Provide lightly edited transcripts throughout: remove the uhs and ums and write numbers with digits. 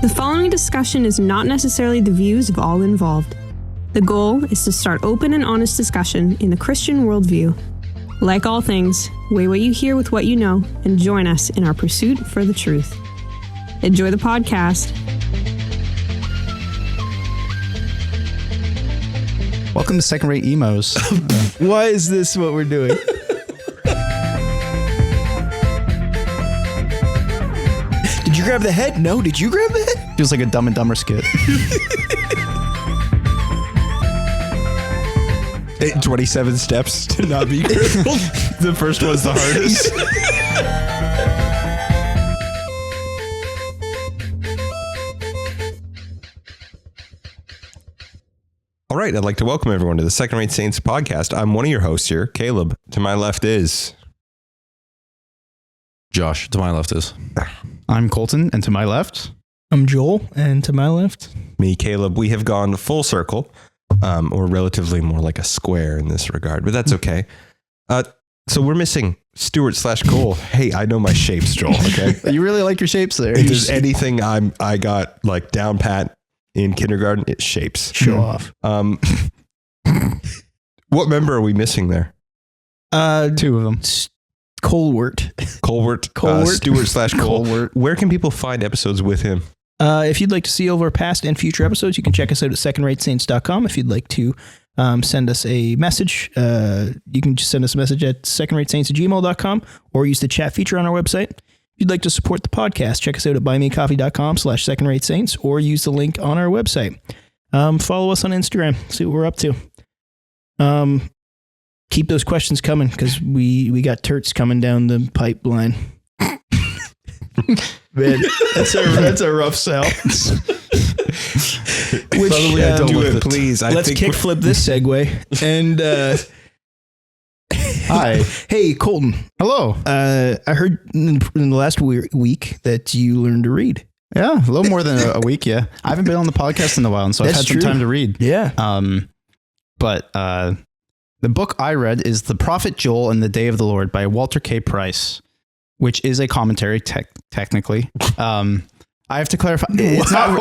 The following discussion is not necessarily the views of all involved. The goal is to start open and honest discussion in the Christian worldview. Like all things, weigh what you hear with what you know and join us in our pursuit for the truth. Enjoy the podcast. Welcome to Second Rate Emos. Why is this what we're doing? Did you grab the head? No. Did you grab the head? Feels like a Dumb and Dumber skit. 27 steps to not be crippled. The first one's the hardest. All right, I'd like to welcome everyone to the Second Rate Saints podcast. I'm one of your hosts here, Caleb. To my left is Josh. To my left is I'm Colton, and to my left, I'm Joel, and to my left, me, Caleb. We have gone full circle, or relatively more like a square in this regard, but that's okay. So we're missing Stuart/Cole. Hey, I know my shapes, Joel. Okay, you really like your shapes there. If there's anything I got like down pat in kindergarten, it's shapes. Show off. What member are we missing there? Two of them. Colwert. Stuart/Cole. Where can people find episodes with him? If you'd like to see over past and future episodes, you can check us out at secondratessaints.com. If you'd like to send us a message, you can just send us a message at secondratessaints@gmail.com or use the chat feature on our website. If you'd like to support the podcast, check us out at buymeacoffee.com/secondratessaints or use the link on our website. Follow us on Instagram. See what we're up to. Keep those questions coming because we got turts coming down the pipeline. Man, that's a rough sell. Which Probably I don't do it, please. Let's kickflip this segue. And Hi. Hey, Colton. Hello. I heard in the last week that you learned to read. Yeah, a little more than a week, yeah. I haven't been on the podcast in a while, and so I've had some time to read. Yeah. But the book I read is The Prophet Joel and the Day of the Lord by Walter K. Price, which is a commentary, technically. I have to clarify. It's not. I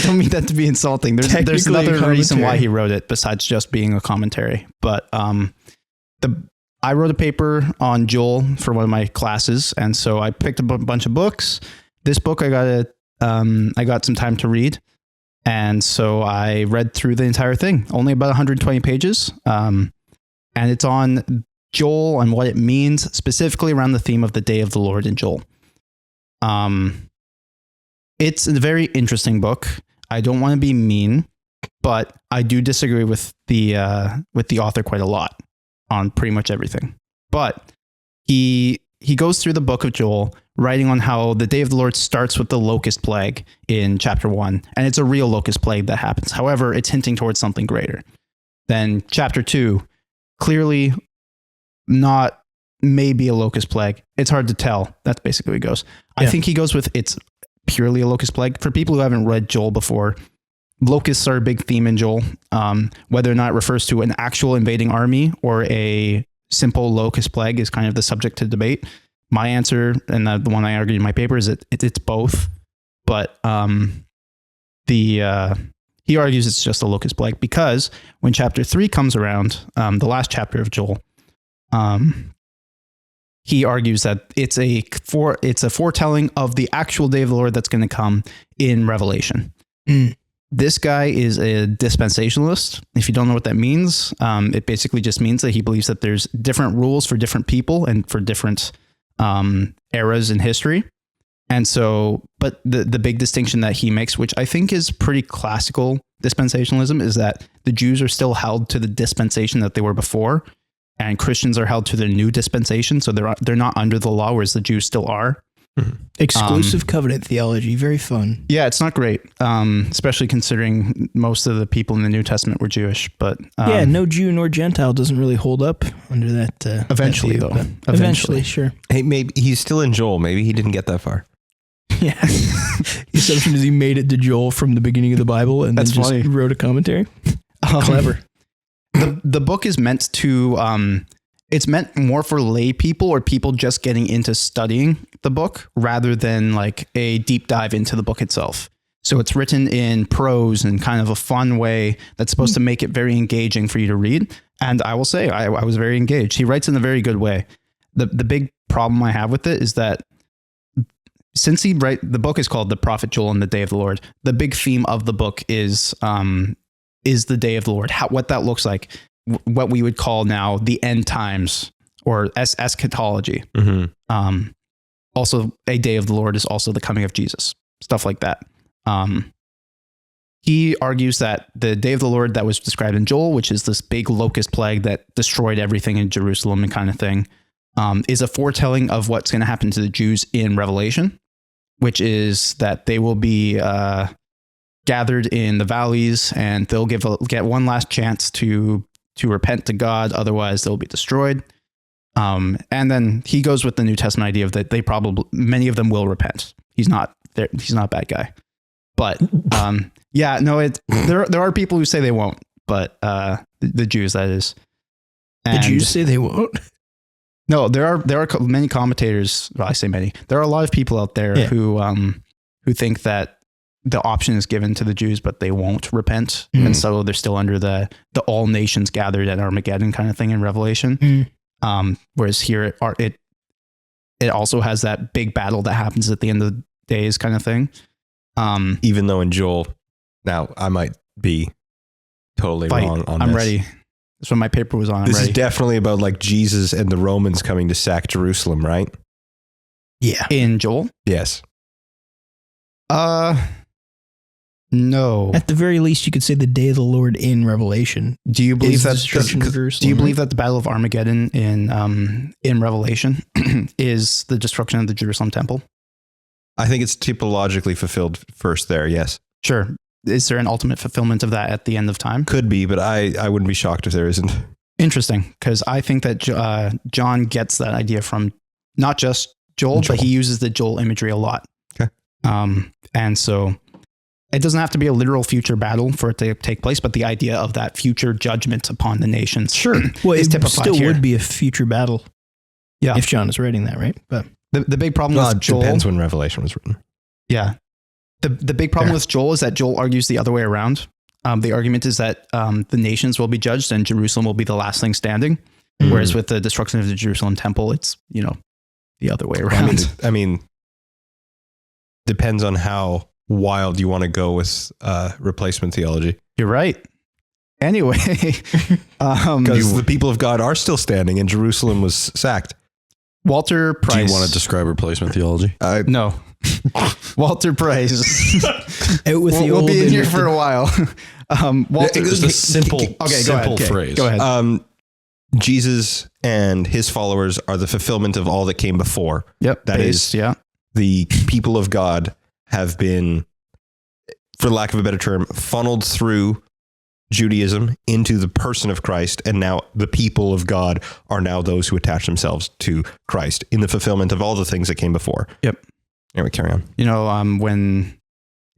don't mean that to be insulting. There's another reason why he wrote it besides just being a commentary. But I wrote a paper on Joel for one of my classes, and so I picked up a bunch of books. This book I got some time to read, and so I read through the entire thing. Only about 120 pages, and it's on Joel and what it means, specifically around the theme of the Day of the Lord in Joel. It's a very interesting book. I don't want to be mean, but I do disagree with the author quite a lot on pretty much everything. But he goes through the book of Joel, writing on how the Day of the Lord starts with the locust plague in chapter 1, and it's a real locust plague that happens. However, it's hinting towards something greater. Then chapter 2, clearly not maybe a locust plague. It's hard to tell. That's basically what he goes. Yeah. I think he goes with it's purely a locust plague. For people who haven't read Joel before, locusts are a big theme in Joel. Whether or not it refers to an actual invading army or a simple locust plague is kind of the subject to debate. My answer, and the one I argued in my paper, is it's both. But he argues it's just a locust plague because when chapter 3 comes around, the last chapter of Joel, he argues that it's a foretelling of the actual day of the Lord that's going to come in Revelation. This guy is a dispensationalist. If you don't know what that means, it basically just means that he believes that there's different rules for different people and for different eras in history. And so, but the big distinction that he makes, which I think is pretty classical dispensationalism, is that the Jews are still held to the dispensation that they were before, and Christians are held to the new dispensation. So they're not under the law, whereas the Jews still are. Exclusive covenant theology. Very fun. Yeah, it's not great, especially considering most of the people in the New Testament were Jewish. But yeah, no Jew nor Gentile doesn't really hold up under that. Eventually, that though. Eventually, sure. Hey, maybe he's still in Joel. Maybe he didn't get that far. Yeah. The assumption is he made it to Joel from the beginning of the Bible and then just wrote a commentary. Clever. The book is meant to it's meant more for lay people or people just getting into studying the book rather than like a deep dive into the book itself. So it's written in prose and kind of a fun way that's supposed to make it very engaging for you to read. And I will say I was very engaged. He writes in a very good way. The big problem I have with it is that since the book is called The Prophet Joel and the Day of the Lord, the big theme of the book is the Day of the Lord, what that looks like, what we would call now the end times or eschatology. Mm-hmm. Also, a Day of the Lord is also the coming of Jesus, stuff like that. He argues that the Day of the Lord that was described in Joel, which is this big locust plague that destroyed everything in Jerusalem and kind of thing, is a foretelling of what's going to happen to the Jews in Revelation, which is that they will be gathered in the valleys and they'll get one last chance to repent to God. Otherwise, they'll be destroyed. And then he goes with the New Testament idea of that many of them will repent. He's not a bad guy. But there are people who say they won't, but the Jews, that is. And the Jews say they won't? No, there are many commentators. Well, I say many. There are a lot of people out there who think that the option is given to the Jews, but they won't repent, and so they're still under the all nations gathered at Armageddon kind of thing in Revelation. Whereas here it also has that big battle that happens at the end of the days kind of thing. Even though in Joel, now I might be totally wrong on this. I'm ready. That's what my paper was on. This is definitely about like Jesus and the Romans coming to sack Jerusalem, right? Yeah. In Joel? Yes. No. At the very least, you could say the Day of the Lord in Revelation. Do you believe that destruction of Jerusalem? Do you believe that the Battle of Armageddon in Revelation is the destruction of the Jerusalem temple? I think it's typologically fulfilled first there. Yes. Sure. Is there an ultimate fulfillment of that at the end of time? Could be, but I wouldn't be shocked if there isn't. Interesting, because I think that John gets that idea from not just Joel, but he uses the Joel imagery a lot. Okay. And so it doesn't have to be a literal future battle for it to take place, but the idea of that future judgment upon the nations. Sure. Well, is it typified still here. would be a future battle. Yeah. If John is writing that, right? But the big problem Well, with it Joel depends when Revelation was written. Yeah. The big problem with Joel is that Joel argues the other way around. The argument is that the nations will be judged and Jerusalem will be the last thing standing. Whereas with the destruction of the Jerusalem temple, it's, the other way around. I mean, depends on how wild you want to go with replacement theology. You're right. Anyway, because the people of God are still standing and Jerusalem was sacked. Walter Price. Do you want to describe replacement theology? No. Walter Price. We'll be in here for a while. Walter, Just a simple simple phrase. Go ahead. Jesus and his followers are the fulfillment of all that came before. Yep. That is, the people of God have been, for lack of a better term, funneled through Judaism into the person of Christ. And now the people of God are now those who attach themselves to Christ in the fulfillment of all the things that came before. Yep. Anyway, carry on. When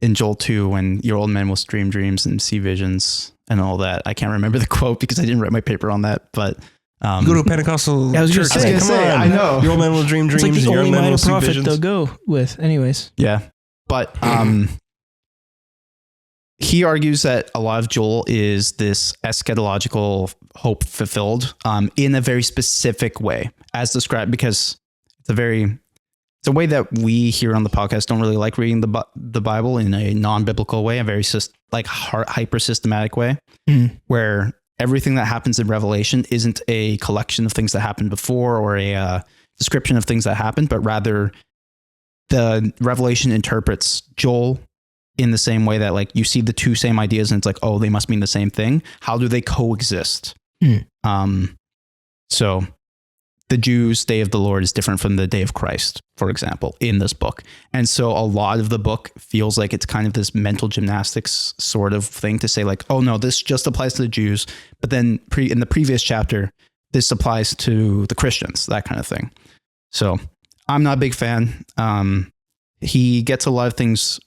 in Joel 2, when your old men will dream dreams and see visions and all that, I can't remember the quote because I didn't write my paper on that, but go to a Pentecostal I was church. gonna say, I know. Your old men will dream dreams it's like the and your only young men minor will see prophet visions. they'll go with. Anyways. Yeah. But he argues that a lot of Joel is this eschatological hope fulfilled in a very specific way, as described, because it's a way that we here on the podcast don't really like reading the Bible in a non-biblical way, a very hyper systematic way, where everything that happens in Revelation isn't a collection of things that happened before or a description of things that happened, but rather the Revelation interprets Joel in the same way that you see the two same ideas and it's like, oh, they must mean the same thing. How do they coexist? So the Jews' Day of the Lord is different from the Day of Christ, for example, in this book. And so a lot of the book feels like it's kind of this mental gymnastics sort of thing to say oh no, this just applies to the Jews. But then in the previous chapter, this applies to the Christians, that kind of thing. So I'm not a big fan. He gets a lot of things,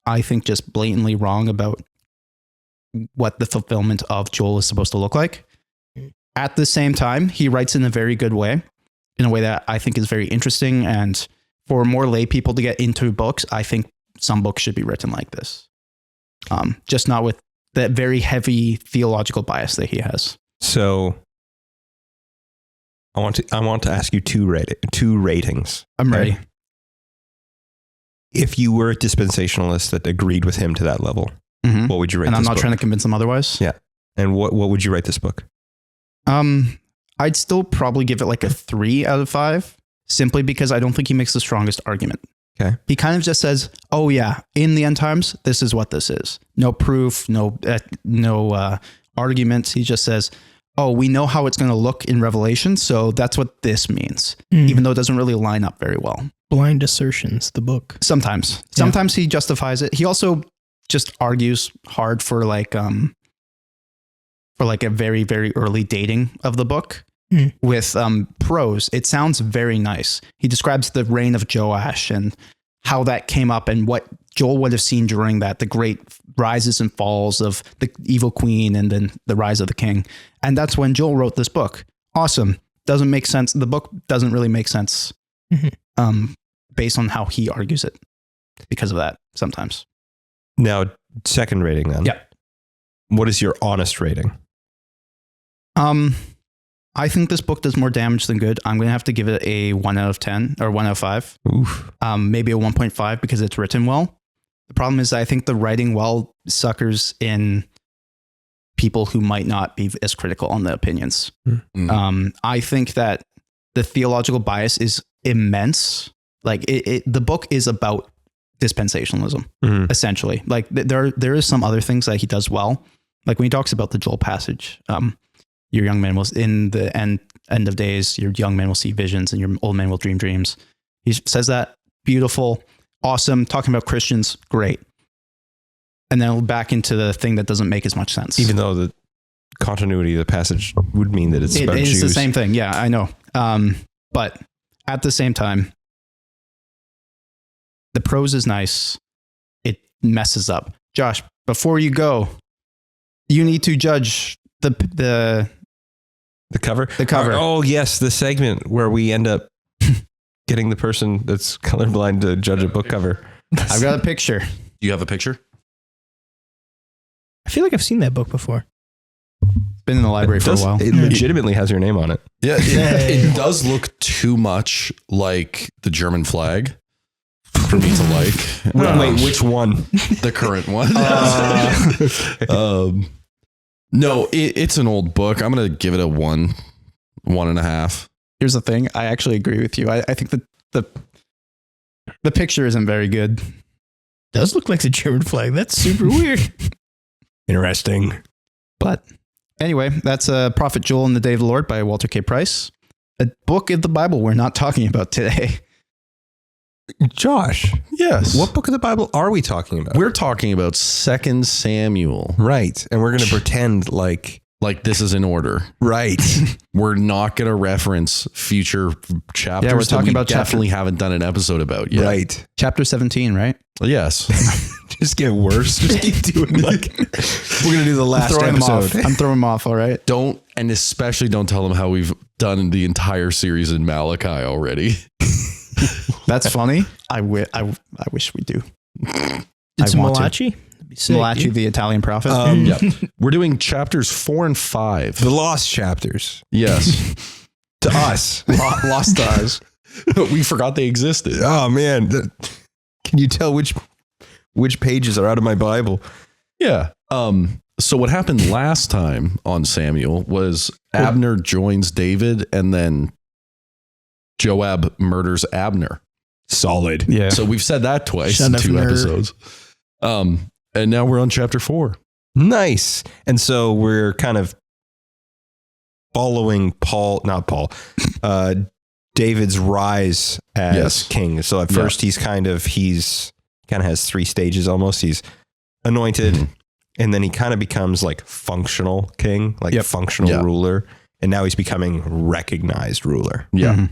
I think, just blatantly wrong about what the fulfillment of Joel is supposed to look like. at the same time, he writes in a very good way, in a way that I think is very interesting. And for more lay people to get into books, I think some books should be written like this. Just not with that very heavy theological bias that he has. So I want to ask you two ratings. I'm ready. If you were a dispensationalist that agreed with him to that level, Mhm. what would you rate And this I'm not book? trying to convince them otherwise. Yeah. And what would you rate this book? I'd still probably give it like a 3 out of 5, simply because I don't think he makes the strongest argument. Okay. He kind of just says, "Oh yeah, in the end times, this is what this is." No proof, no arguments. He just says, "Oh, we know how it's going to look in Revelation, so that's what this means," even though it doesn't really line up very well. Blind assertions, the book. Sometimes he justifies it. He also just argues hard for like a very, very early dating of the book with prose. It sounds very nice. He describes the reign of Joash and how that came up and what Joel would have seen during that, the great rises and falls of the evil queen and then the rise of the king. And that's when Joel wrote this book. Awesome. Doesn't make sense. The book doesn't really make sense based on how he argues it because of that sometimes. Now, second rating then. Yeah. What is your honest rating? I think this book does more damage than good. I'm going to have to give it a 1 out of 10 or 1 out of 5. Oof. Maybe a 1.5 because it's written well. The problem is I think the writing well suckers in people who might not be as critical on the opinions. I think that the theological bias is immense. Like the book is about dispensationalism, essentially. Like there is some other things that he does well. Like when he talks about the Joel passage, your young man will, in the end of days, your young man will see visions and your old man will dream dreams. He says that, beautiful, awesome. Talking about Christians, great. And then back into the thing that doesn't make as much sense. Even though the continuity of the passage would mean that it's about It is Jews. the same thing. Yeah, I know. But at the same time, the prose is nice. It messes up. Josh, before you go, you need to judge the cover. The cover. Oh yes, the segment where we end up getting the person that's colorblind to judge a book cover. I've got a picture. You have a picture? I feel like I've seen that book before. Been in the library for a while. It legitimately has your name on it. Yeah, it does look too much like the German flag for me to like. Wait, which one? The current one. No, it's an old book. I'm gonna give it a 1.5. Here's the thing. I actually agree with you. I think that the picture isn't very good. Does look like the German flag. That's super weird. Interesting. But anyway, that's Prophet Joel in the Day of the Lord by Walter K. Price. A book of the Bible we're not talking about today. Josh, Yes. what book of the Bible are we talking about? We're talking about 2 Samuel. Right. And we're going to pretend like This is in order. right. We're not going to reference future chapters. Yeah, we're talking that we about definitely haven't done an episode about yet. Right. Chapter 17, right? Yes. Just get worse. Just keep doing like we're going to do the last Throwing them off. episode. I'm throwing them off, all right? And especially don't tell them how we've done the entire series in Malachi already. That's funny. I wish we do. Did some want to. Malachi? That'd be sick, Malachi, dude. the Italian prophet. Yep. We're doing chapters 4 and 5. The lost chapters Yes. to us. Lost stars. We forgot they existed. Oh man. Can you tell which pages are out of my Bible? Yeah. So what happened last time on Samuel was Abner joins David and then Joab murders Abner. Solid. Yeah. So we've said that twice Shut in up, 2 nerd. episodes. And now we're on chapter 4. Nice. And so we're kind of following David's rise as Yes. king. So at first he's kind of has 3 stages almost. He's anointed and then he kind of becomes like functional king, like functional ruler. And now he's becoming recognized ruler. Yeah. Mhm.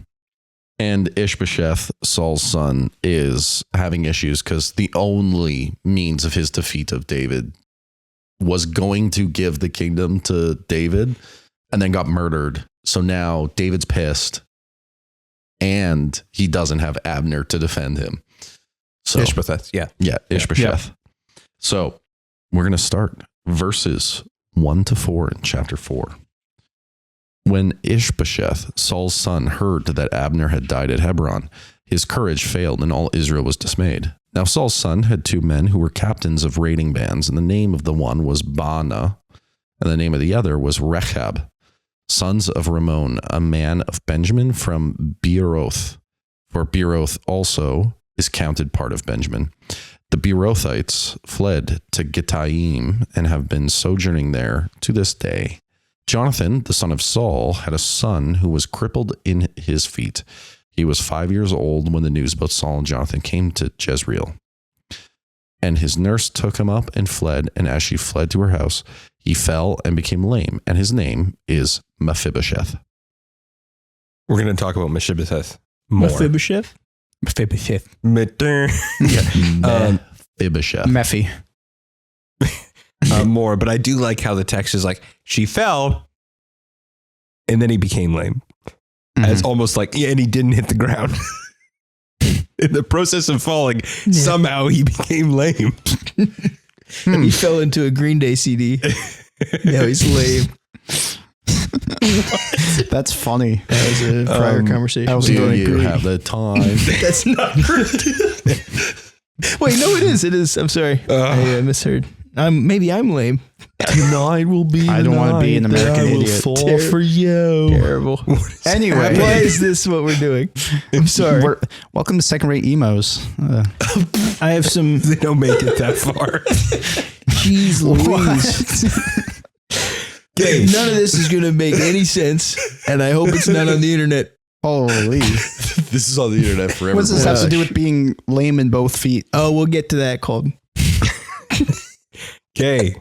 And Ish-bosheth, Saul's son, is having issues because the only means of his defeat of David was going to give the kingdom to David, and then got murdered. So now David's pissed, and he doesn't have Abner to defend him. So Ish-bosheth, yeah. yeah, Ish-bosheth. So we're going to start verses 1 to 4 in chapter 4. When Ish-bosheth, Saul's son, heard that Abner had died at Hebron, his courage failed and all Israel was dismayed. Now Saul's son had 2 men who were captains of raiding bands, and the name of the one was Baana, and the name of the other was Rechab, sons of Ramon, a man of Benjamin from Beeroth. For Beeroth also is counted part of Benjamin. The Beerothites fled to Gittaim and have been sojourning there to this day. Jonathan, the son of Saul, had a son who was crippled in his feet. He was 5 years old when the news about Saul and Jonathan came to Jezreel. And his nurse took him up and fled, and as she fled to her house, he fell and became lame, and his name is Mephibosheth. We're going to talk about Mephibosheth more. Mephibosheth? Mephibosheth. Mephibosheth. Mephi. More, but I do like how the text is like, she fell, and then he became lame. It's almost like, yeah, and he didn't hit the ground. In the process of falling, somehow he became lame. He fell into a Green Day CD. Now he's lame. That's funny. That was a prior conversation. Do you have the time? That's not correct. Wait, no, it is. It is. I'm sorry. I misheard. Maybe I'm lame. Tonight will be. I don't want to be an American idiot. Fall for you. Terrible. Anyway, Why is this what we're doing? I'm sorry. Welcome to Second Rate Emos. I have some. They don't make it that far. Jeez Louise. None of this is going to make any sense, and I hope it's not on the internet. Holy. This is on the internet forever. What does this have to do with being lame in both feet? Oh, we'll get to that, Colton. Okay.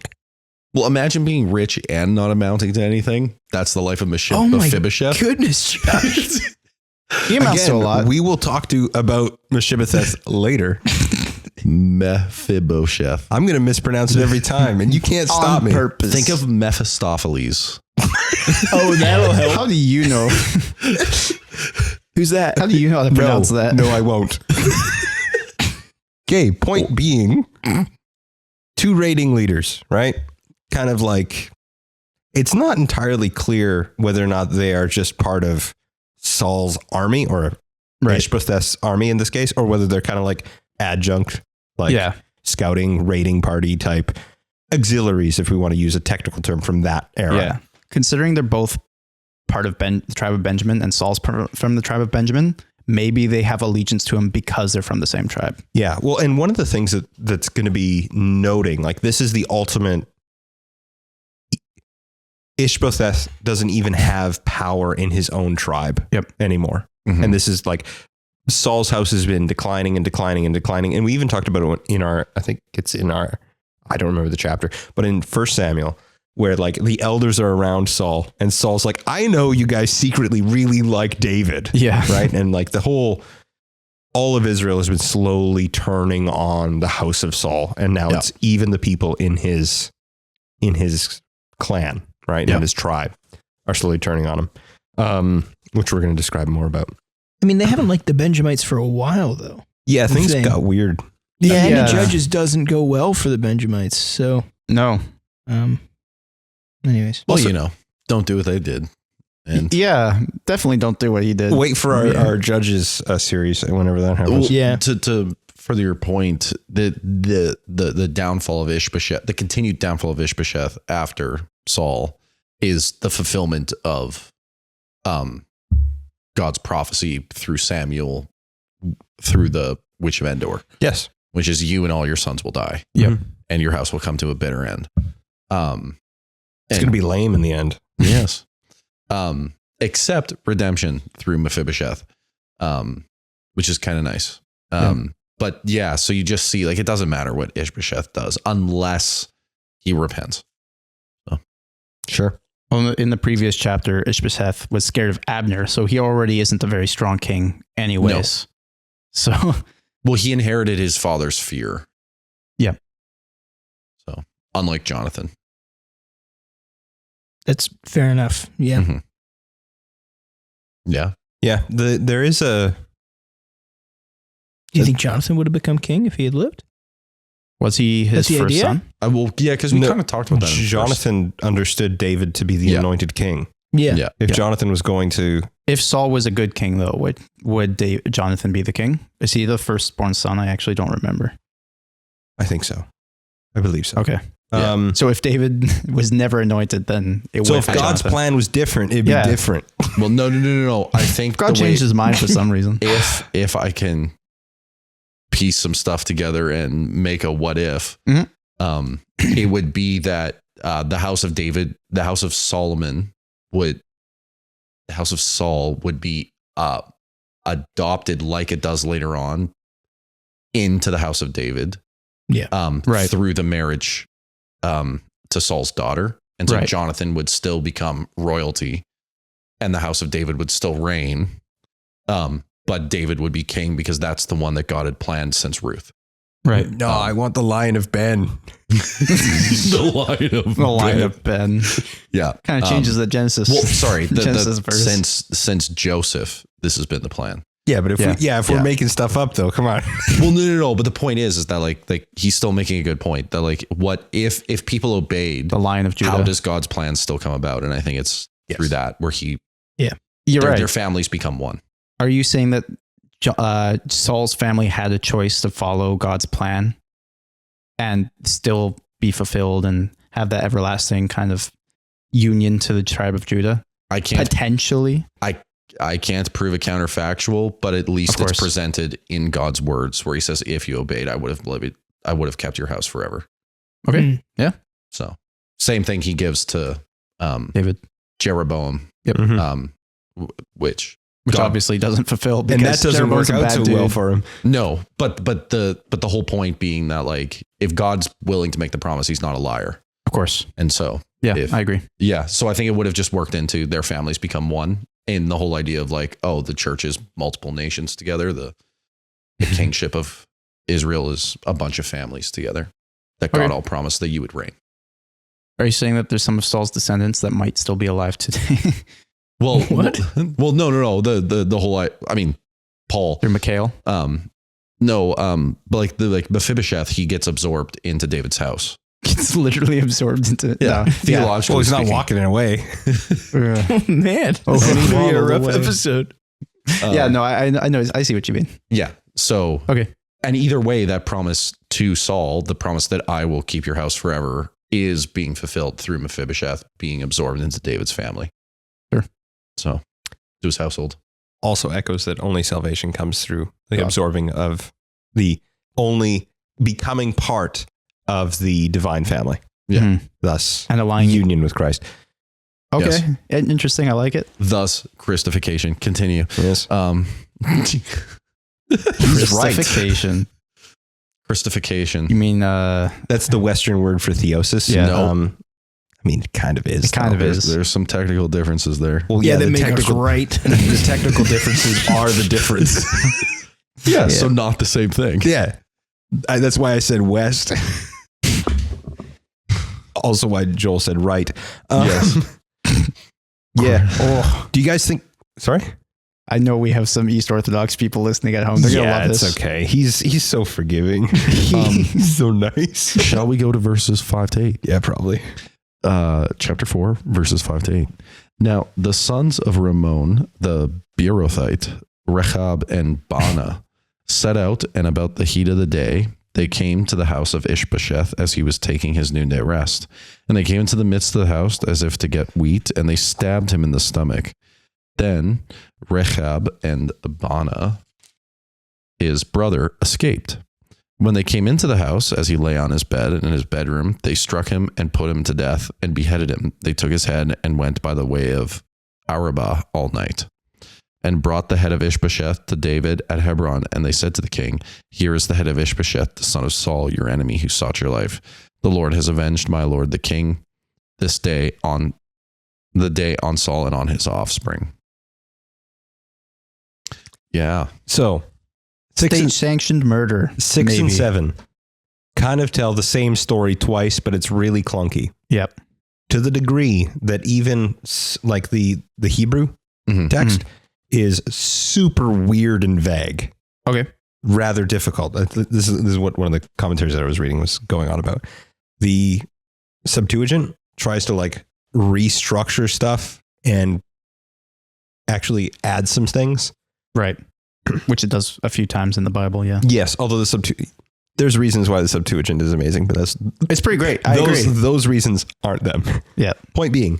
Well, imagine being rich and not amounting to anything. That's the life of Mephibosheth. Goodness, Josh. He amounts to a lot. We will talk about Mephibosheth later. Mephibosheth. I'm going to mispronounce it every time, and you can't stop me. Purpose. Think of Mephistopheles. Oh, that'll help. How do you know? Who's that? How do you know how to pronounce that? No, I won't. Okay, point being, 2 raiding leaders, right? Kind of like, it's not entirely clear whether or not they are just part of Saul's army or Ish-bosheth's army in this case, or whether they're kind of like adjunct, like scouting, raiding party type auxiliaries, if we want to use a technical term from that era. Yeah. Considering they're both part of the tribe of Benjamin and Saul's from the tribe of Benjamin, maybe they have allegiance to him because they're from the same tribe. Yeah. Well, and one of the things that's going to be noting, like this is the ultimate, Ish-bosheth doesn't even have power in his own tribe anymore. Mm-hmm. And this is like Saul's house has been declining and declining and declining. And we even talked about it in our, I think it's in our, I don't remember the chapter, but in 1 Samuel, where like the elders are around Saul and Saul's like, I know you guys secretly really like David. Yeah. Right. And like all of Israel has been slowly turning on the house of Saul. And now it's even the people in his clan, right? In his tribe are slowly turning on him, which we're going to describe more about. I mean, they haven't liked the Benjamites for a while, though. Yeah, things got weird. The end of Judges doesn't go well for the Benjamites, so... No. Anyways. Well, don't do what they did. And yeah, definitely don't do what he did. Wait for our Judges series whenever that happens. Yeah. To further your point, the downfall of Ish-bosheth, the continued downfall of Ish-bosheth after Saul is the fulfillment of God's prophecy through Samuel through the witch of Endor. Yes. Which is you and all your sons will die. Yep. And your house will come to a bitter end. It's going to be lame in the end. Yes. Except redemption through Mephibosheth, which is kind of nice. But yeah, so you just see like, it doesn't matter what Ish-bosheth does unless he repents. So. Sure. Well, in the previous chapter, Ish-bosheth was scared of Abner, so he already isn't a very strong king anyways. No. So, well, he inherited his father's fear. Yeah. So, unlike Jonathan. That's fair enough. Yeah. Mhm. Yeah. Yeah. There is a. Do you think Jonathan would have become king if he had lived? Was he his That's the first idea? son? Well, yeah, because we No, kind of talked about that. in the first- Jonathan understood David to be the Yeah. anointed king. Yeah. Yeah. If Jonathan was going to, If Saul was a good king, though, would Jonathan be the king? Is he the firstborn son? I actually don't remember. I think so. I believe so. Okay. Yeah. So if David was never anointed, then it So would if be God's Jonathan. plan was different, it'd be Yeah. different. Well, no. I think God the way- changed his mind for some reason. if I can piece some stuff together and make a what if, Mhm. it would be that the house of David, the house of Saul would be adopted like it does later on into the house of David. Yeah. Right. Through the marriage to Saul's daughter. And so Right. Jonathan would still become royalty and the house of David would still reign. But David would be king because that's the one that God had planned since Ruth. Right. No, I want the Lion of Ben. The line of Ben. Yeah. Kind of changes the Genesis. Well, sorry. Genesis verse. Since Joseph, this has been the plan. Yeah, but if we're making stuff up though, come on. Well, no. But the point is that like he's still making a good point that like what if people obeyed, The Lion of Judah. how does God's plan still come about? And I think it's through that where You're right. their families become one. Are you saying that Saul's family had a choice to follow God's plan and still be fulfilled and have that everlasting kind of union to the tribe of Judah? I can't Potentially. I can't prove a counterfactual, but at least Of course. it's presented in God's words where he says, if you obeyed, I would have kept your house forever. Okay. Mm. Yeah. So same thing he gives to David. Jeroboam, Yep. which Which God- obviously doesn't fulfill And because that doesn't work Jeroboam's a out bad so well dude. for him. no, but the whole point being that like, if God's willing to make the promise, he's not a liar. Of course. And so, Yeah, If- I agree. yeah. So I think it would have just worked into their families become one in the whole idea of like, oh, the church is multiple nations together. The kingship of Israel is a bunch of families together that God Okay. all promised that you would reign. Are you saying that there's some of Saul's descendants that might still be alive today Well, What? Well, no. The whole, I mean, Paul, through Mikhail? but like Mephibosheth, he gets absorbed into David's house. It's literally absorbed into Theologically Well, he's not speaking. walking it away. Yeah. Man, Oh, this is he gonna be a waddled rough away. episode. Yeah, no, I know. I see what you mean. Yeah. So, Okay. and either way, that promise to Saul, the promise that I will keep your house forever, is being fulfilled through Mephibosheth being absorbed into David's family. Sure. So, to his household. Also echoes that only salvation comes through the God. absorbing of the only becoming part of the divine family. Yeah. Mhm. Thus, And aligning. union with Christ. Okay. Yes. Interesting. I like it. Thus, Christification. Continue. Yes. He's right. Christification. Christification. You mean That's the Western word for theosis. Yeah. No. I mean, it kind of is. It kind of though. is. There's some technical differences there. Well, Yeah, the that make us technical, right. the technical differences are the difference. Yeah. So not the same thing. Yeah. That's why I said West. Also why Joel said right. Yes. Yeah. Oh, do you guys think, sorry? I know we have some East Orthodox people listening at home. They're gonna love it's this. okay. He's so forgiving. He's so nice. Shall we go to verses 5 to 8? Yeah, probably. Chapter 4, verses 5 to 8. Now, the sons of Ramon, the Beerothite, Rechab and Baanah, set out, and about the heat of the day, they came to the house of Ish-bosheth as he was taking his noonday rest. And they came into the midst of the house as if to get wheat, and they stabbed him in the stomach. Then Rechab and Baanah, his brother, escaped. When they came into the house, as he lay on his bed in his bedroom, they struck him and put him to death and beheaded him. They took his head and went by the way of Arabah all night, and brought the head of Ish-bosheth to David at Hebron. And they said to the king, "Here is the head of Ish-bosheth, the son of Saul, your enemy, who sought your life. The Lord has avenged my lord the king this day on Saul and on his offspring." Yeah. So, State sanctioned murder. 6 and maybe. 7 kind of tell the same story twice, but it's really clunky. Yep. to the degree that even like the Hebrew text is super weird and vague. Okay. Rather difficult. This is what one of the commentaries that I was reading was going on about. The Septuagint tries to like restructure stuff and actually add some things. Right. Which it does a few times in the Bible. Yeah. Yes. Although there's reasons why the Septuagint is amazing, but it's pretty great. I agree. Those reasons aren't them. Yeah. Point being,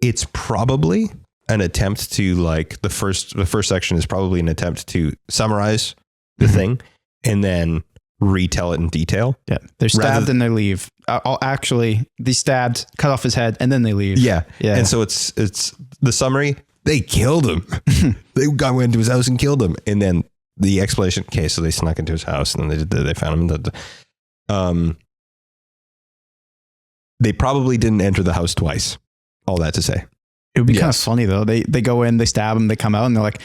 it's probably an attempt to like the first section is probably an attempt to summarize the thing and then retell it in detail. Yeah. They're stabbed and they leave. They stabbed, cut off his head, and then they leave. Yeah. Yeah. And so it's the summary. They killed him. They went into his house and killed him. And then the explanation. Okay. So they snuck into his house and then they found him. They probably didn't enter the house twice. All that to say. It would be kind of funny though. They go in, they stab him, they come out, and they're like,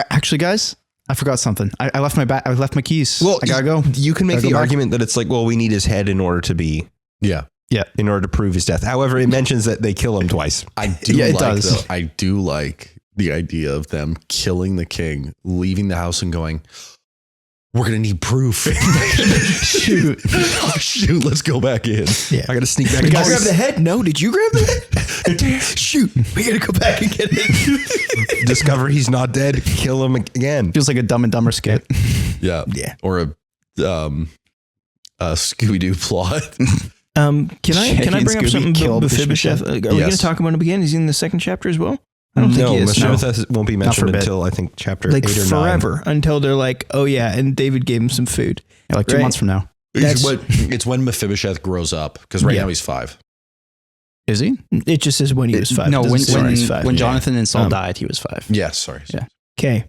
"Actually, guys, I forgot something. I left my keys. Well, I gotta go." You can make the argument that it's like, well, we need his head in order to be, in order to prove his death. However, it mentions that they kill him twice. I do like the idea of them killing the king, leaving the house, and going, "We're gonna need proof." Shoot, let's go back in. Yeah, I gotta sneak back. Did you grab the head? No, did you grab the head? Shoot, we gotta go back and get it. Discover he's not dead. Kill him again. Feels like a Dumb and Dumber skit. Yeah. Or a Scooby-Doo plot. Can I bring up something about Mephibosheth? Are we going to talk about him again? Is he in the second chapter as well? I don't think he is. Mephibosheth won't be mentioned until I think chapter 8 or 9. Forever, until they're like, oh yeah, and David gave him some food. Yeah, like 2 months from now. It's when Mephibosheth grows up, because right now he's 5. Is he? It just says when he was 5. No, when Jonathan and Saul died, he was 5. Yes, sorry. Yeah. Okay,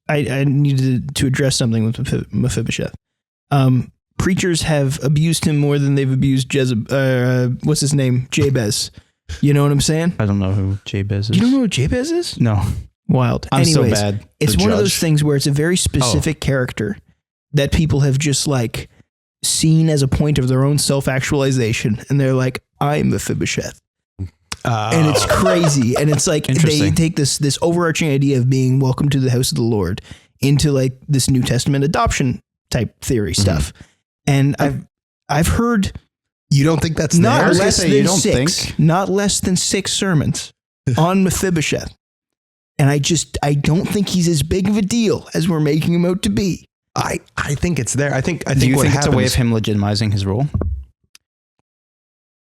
I needed to address something with Mephibosheth. Preachers have abused him more than they've abused what's his name? Jabez. You know what I'm saying? I don't know who Jabez is. You don't know who Jabez is? No. Wild. I'm so bad. It's one of those things where it's a very specific character that people have just like seen as a point of their own self-actualization. And they're like, I'm Mephibosheth. And it's crazy. And it's like they take this overarching idea of being welcome to the house of the Lord into like this New Testament adoption type theory stuff. And I've heard... You don't think that's not less than 6 sermons on Mephibosheth. And I don't think he's as big of a deal as we're making him out to be. I think it's there. I think Do you think it's a way of him legitimizing his role?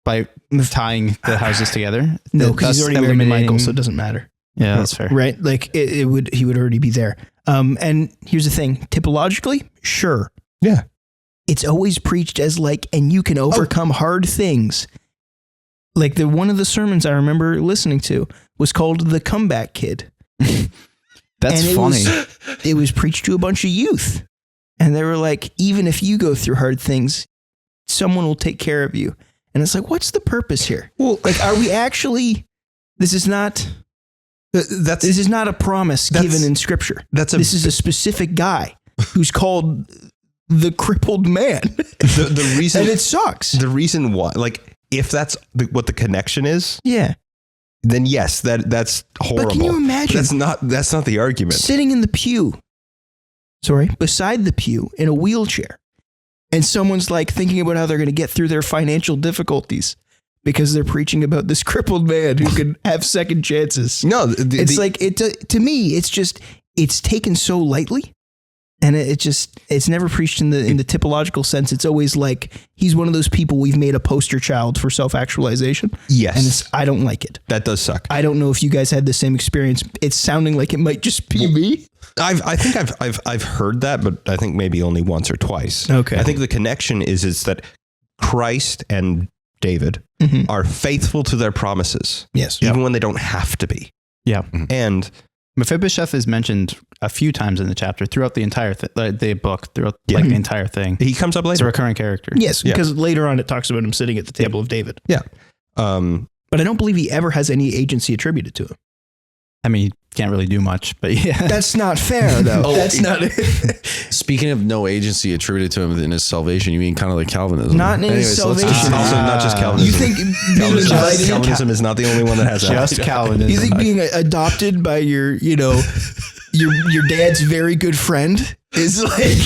By tying the houses together? No, because he's already married to Michael, so it doesn't matter. Yeah, that's fair. Right? Like he would already be there. And here's the thing, typologically, sure. Yeah. It's always preached as like, and you can overcome hard things. Like one of the sermons I remember listening to was called The Comeback Kid. That's funny. It was preached to a bunch of youth. And they were like, even if you go through hard things, someone will take care of you. And it's like, what's the purpose here? Well, like, are we actually, this is not a promise given in scripture. This is a specific guy who's called the crippled man. The reason, and it sucks. The reason why, like, if that's what the connection is, then yes, that's horrible. But can you imagine? That's not the argument. Sitting in the pew, beside the pew in a wheelchair, and someone's like thinking about how they're going to get through their financial difficulties because they're preaching about this crippled man who can have second chances. No, to me, it's taken so lightly. And it's never preached in the typological sense. It's always like he's one of those people we've made a poster child for self-actualization. Yes. And I don't like it. That does suck. I don't know if you guys had the same experience. It's sounding like it might just be me. I think I've heard that, but I think maybe only once or twice. Okay. I think the connection is that Christ and David are faithful to their promises. Yes. Even when they don't have to be. Yeah. And Mephibosheth is mentioned a few times in the chapter throughout the entire the book, throughout like the entire thing. He comes up later. It's a recurring character. Yes, because later on it talks about him sitting at the table of David. Yeah. But I don't believe he ever has any agency attributed to him. I mean, can't really do much. But yeah, That's not fair, though. That's not Speaking of no agency attributed to him in his salvation, you mean kind of like Calvinism? not in his salvation. Also, not just Calvinism. You think being invited? Calvinism is not the only one that has that. just Calvinism. You think being adopted by your dad's very good friend is like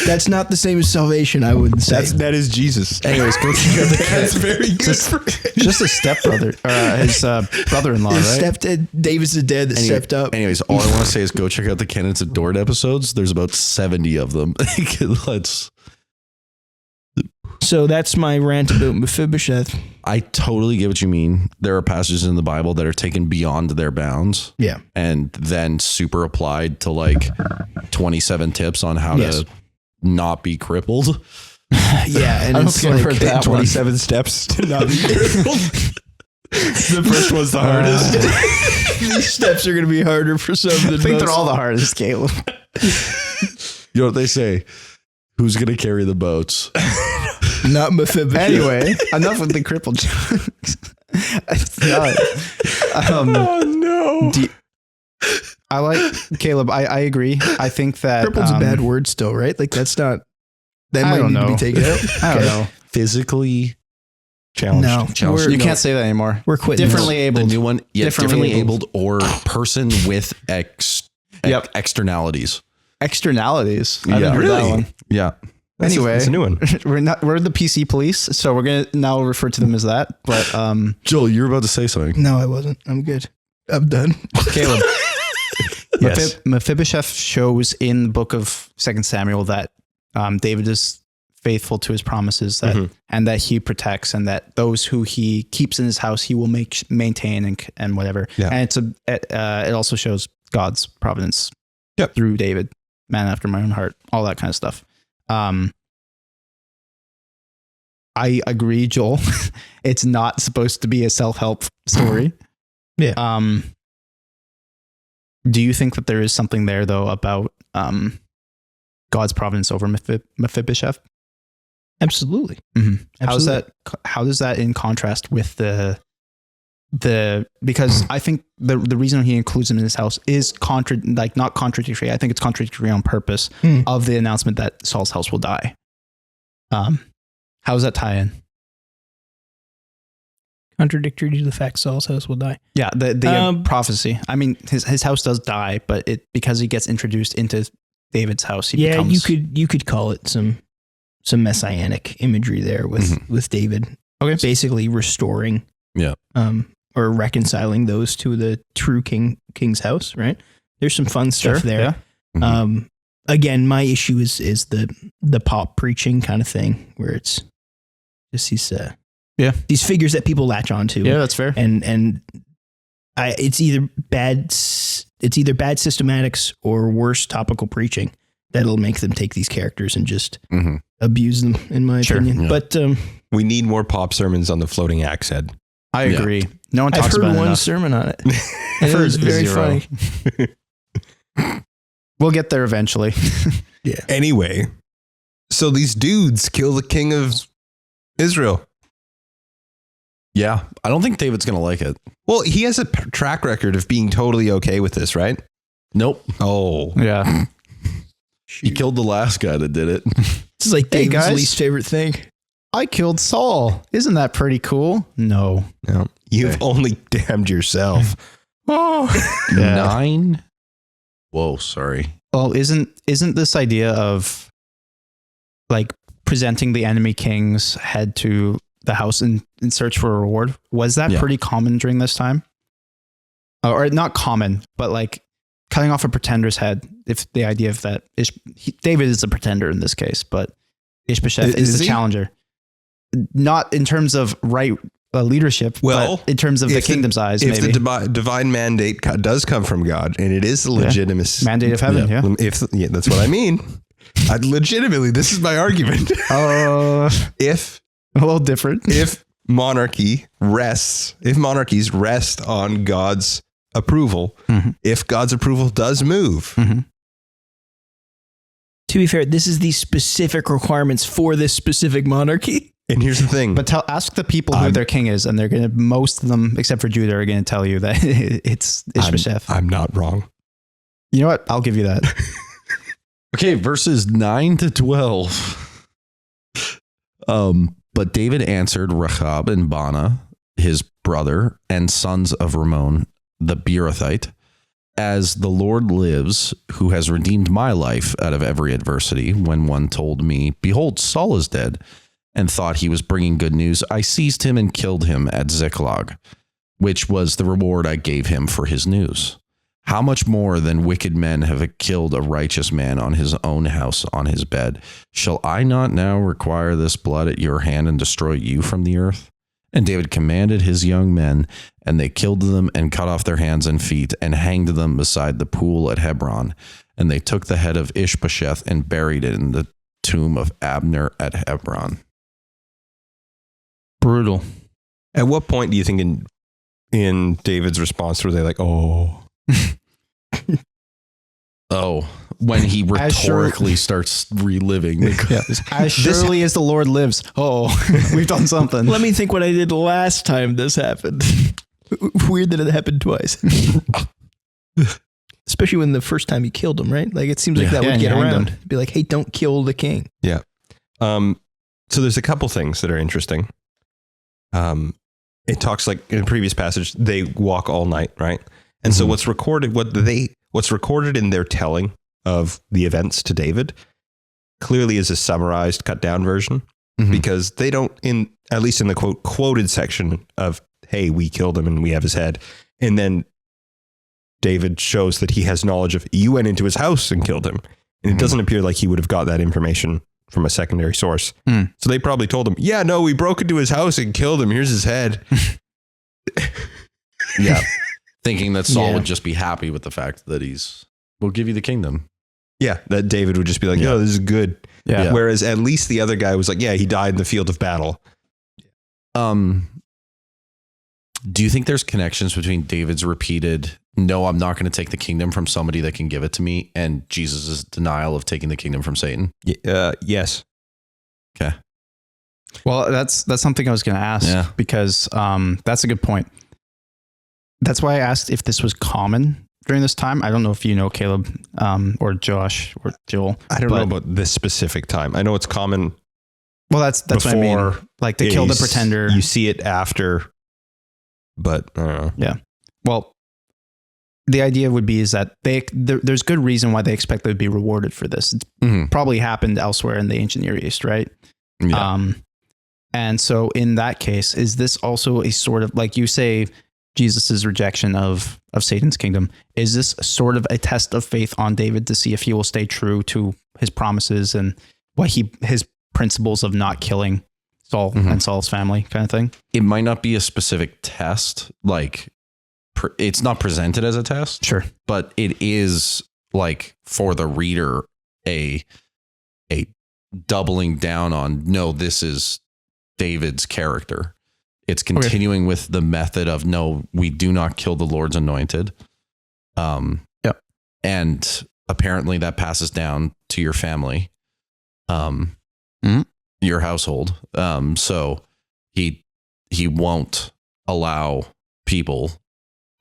that's not the same as salvation, I wouldn't say. That is Jesus. Anyways, go check out the That's very good. just his stepbrother, or his brother-in-law, His right? stepdad, David's the dad that stepped up. Anyways, all I want to say is go check out the Candidates Adored episodes. There's about 70 of them. Let's. So that's my rant about Mephibosheth. I totally get what you mean. There are passages in the Bible that are taken beyond their bounds. Yeah. And then super applied to like 27 tips on how Yes. to not be crippled. Yeah, and I don't it's think I've like heard that 27 steps to not be crippled. The first one's the hardest. these steps are going to be harder for some than I think most. they're all the hardest, Caleb. You know what they say? Who's going to carry the boats? Not Mephibosheth. Anyway, enough with the crippled jokes. Oh no. I like Caleb. I agree. I think that Crippled's a bad word still, right? Like that's not. That I might don't need to know. be taken out. I don't Okay. know. Physically Challenged. No, Challenged. we're- You no, can't say that anymore. We're quitting. Differently this. the abled. new one. Yeah, Differently differently abled or person with Yep. externalities. Externalities. I Yeah. haven't heard that Really? one. Yeah. Anyway, It's a new one. we're the PC police, so we're gonna now refer to them as that. But Joel, you're about to say something. No, I wasn't. I'm good. I'm done. Caleb, Yes. Mephibosheth shows in the book of 2 Samuel that David is faithful to his promises, that and that he protects, and that those who he keeps in his house he will maintain and whatever. Yeah. And it also shows God's providence Yep. through David, man after my own heart, all that kind of stuff. I agree, Joel. It's not supposed to be a self-help story. Yeah. Do you think that there is something there though about God's providence over Mephibosheth? Absolutely. Mm-hmm. Absolutely. How does that in contrast with the because I think the reason he includes him in his house is not contradictory. I think it's contradictory on purpose of the announcement that Saul's house will die. How does that tie in? Contradictory to the fact Saul's house will die. Yeah, the prophecy. I mean, his house does die, but because he gets introduced into David's house, he becomes. you could call it some messianic imagery there with David. Okay. Basically restoring. Yeah. Or reconciling those to the true king's house, right? There's some fun stuff there. Yeah. Again, my issue is the pop preaching kind of thing where it's just these figures that people latch onto. Yeah, that's fair. And it's either bad systematics or worse topical preaching that'll make them take these characters and just abuse them, in my opinion. Yeah. But We need more pop sermons on the floating axe head. I agree. No one I've talks heard about it one enough. sermon on it. I've It heard was very zero. funny. We'll get there eventually. Yeah. Anyway, so these dudes kill the king of Israel. Yeah. I don't think David's going to like it. Well, he has a track record of being totally okay with this, right? Nope. Oh, Yeah. He killed the last guy that did it. This is like Hey, David's guys. least favorite thing. I killed Saul. Isn't that pretty cool? No. no. You've only damned yourself. Oh. 9. Whoa, sorry. Well, isn't this idea of like presenting the enemy king's head to the house in search for a reward? Was that Yeah. pretty common during this time? Or not common, but like cutting off a pretender's head. If the idea of that David is the pretender in this case, but Ish-bosheth Is is the he? challenger. Not in terms of leadership, Well, but in terms of the kingdom's eyes, If maybe. the divine mandate does come from God, and it is the legitimate Mandate of heaven, yeah. If that's what I mean. Legitimately, this is my argument. If A little different. if monarchies rest on God's approval, if God's approval does move, To be fair, this is the specific requirements for this specific monarchy. And here's the thing. But ask the people who their king is, and they're going to, most of them, except for Judah, are going to tell you that it's Ish-bosheth. I'm not wrong. You know what? I'll give you that. Okay, verses 9 to 12. But David answered Rechab and Baanah, his brother, and sons of Ramon, the Beerothite, as the Lord lives, who has redeemed my life out of every adversity, when one told me, behold, Saul is dead, and thought he was bringing good news, I seized him and killed him at Ziklag, which was the reward I gave him for his news. How much more than wicked men have killed a righteous man on his own house, on his bed? Shall I not now require this blood at your hand and destroy you from the earth? And David commanded his young men, and they killed them and cut off their hands and feet and hanged them beside the pool at Hebron. And they took the head of Ish-bosheth and buried it in the tomb of Abner at Hebron. Brutal. At what point do you think in David's response were they like, oh... Oh, when he rhetorically starts reliving the As surely as the Lord lives. Oh, we've done something. Let me think what I did last time this happened. Weird that it happened twice. Especially when the first time you killed him, right? Like it seems like that would get around. Be like, hey, don't kill the king. Yeah. So there's a couple things that are interesting. It talks like in a previous passage, they walk all night, right? And so what's recorded in their telling of the events to David clearly is a summarized, cut down version, because they don't, at least in the quoted section of, hey, we killed him and we have his head. And then David shows that he has knowledge of, you went into his house and killed him. And it doesn't appear like he would have got that information from a secondary source. So they probably told him, yeah, no, we broke into his house and killed him. Here's his head. Yeah. Thinking that Saul would just be happy with the fact that we'll give you the kingdom. Yeah, that David would just be like, oh, this is good. Yeah. Whereas at least the other guy was like, yeah, he died in the field of battle. Do you think there's connections between David's repeated, no, I'm not going to take the kingdom from somebody that can give it to me, and Jesus' denial of taking the kingdom from Satan? Yes. Okay. Well, that's something I was going to ask because that's a good point. That's why I asked if this was common during this time. I don't know if you know, Caleb, or Josh or Joel. I don't know about this specific time. I know it's common. Well, that's what I mean. Like they killed the pretender. You see it after, but I don't know. Yeah. Well, the idea would be is that there's good reason why they expect they would be rewarded for this. It's probably happened elsewhere in the ancient Near East, right? Yeah. And so in that case, is this also a sort of, like you say, Jesus's rejection of Satan's kingdom? Is this sort of a test of faith on David to see if he will stay true to his promises and his principles of not killing Saul and Saul's family kind of thing? It might not be a specific test. Like it's not presented as a test. Sure. But it is like for the reader, a doubling down on, no, this is David's character. It's continuing with the method of, no, we do not kill the Lord's anointed. And apparently that passes down to your family, your household. So he won't allow people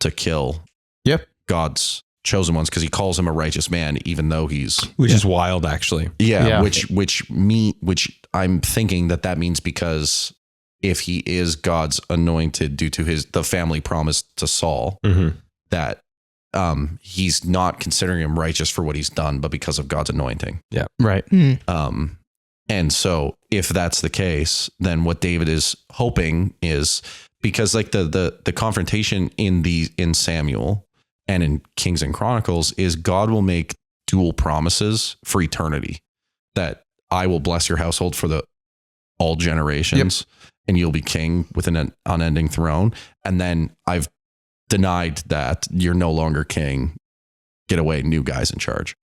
to kill God's chosen ones, because he calls him a righteous man, even though which is wild, actually. Which I'm thinking that means because if he is God's anointed due to the family promise to Saul, that he's not considering him righteous for what he's done, but because of God's anointing. Yeah. Right. And so if that's the case, then what David is hoping is, because like the confrontation in Samuel and in Kings and Chronicles is God will make dual promises for eternity, that I will bless your household for all generations. And you'll be king with an unending throne. And then I've denied that, you're no longer king. Get away, new guys in charge.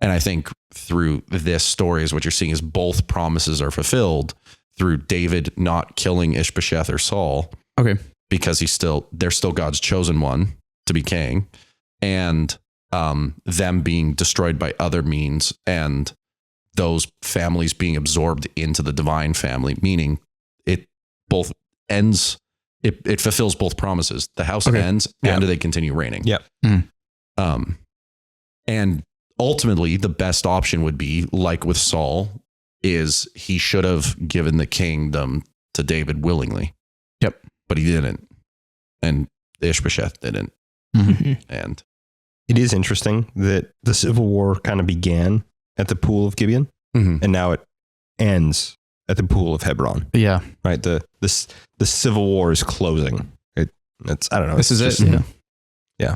And I think through this story is what you're seeing is both promises are fulfilled through David not killing Ish-bosheth or Saul. Okay. Because they're still God's chosen one to be king, and them being destroyed by other means, and those families being absorbed into the divine family, meaning both ends. It fulfills both promises. The house ends and they continue reigning. Yep. And ultimately the best option would be, like with Saul, is he should have given the kingdom to David willingly. Yep. But he didn't. And Ish-bosheth didn't. And it is interesting that the Civil War kind of began at the Pool of Gibeon, and now it ends at the Pool of Hebron. Yeah. Right. The Civil War is closing. It's I don't know. This is just, it. yeah.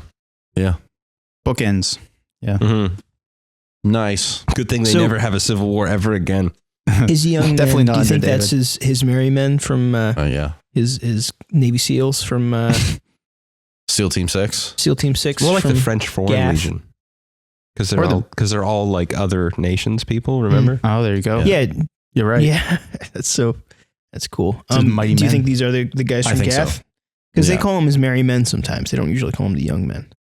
Bookends. Yeah. Mm-hmm. Nice. Good thing they So- never have a Civil War ever again. Is he young? Definitely not Do you think under that's his merry men from Yeah. his Navy SEALs from SEAL Team 6. SEAL Team 6? More like the from French Foreign Gaff. Legion. Because Or they're all like other nations people, remember? Oh, there you go. Yeah, You're right. yeah. That's cool. It's mighty do you men. think these are the guys I from think so. Gaff? Because Yeah. they call them as merry men sometimes. They don't usually call them the young men.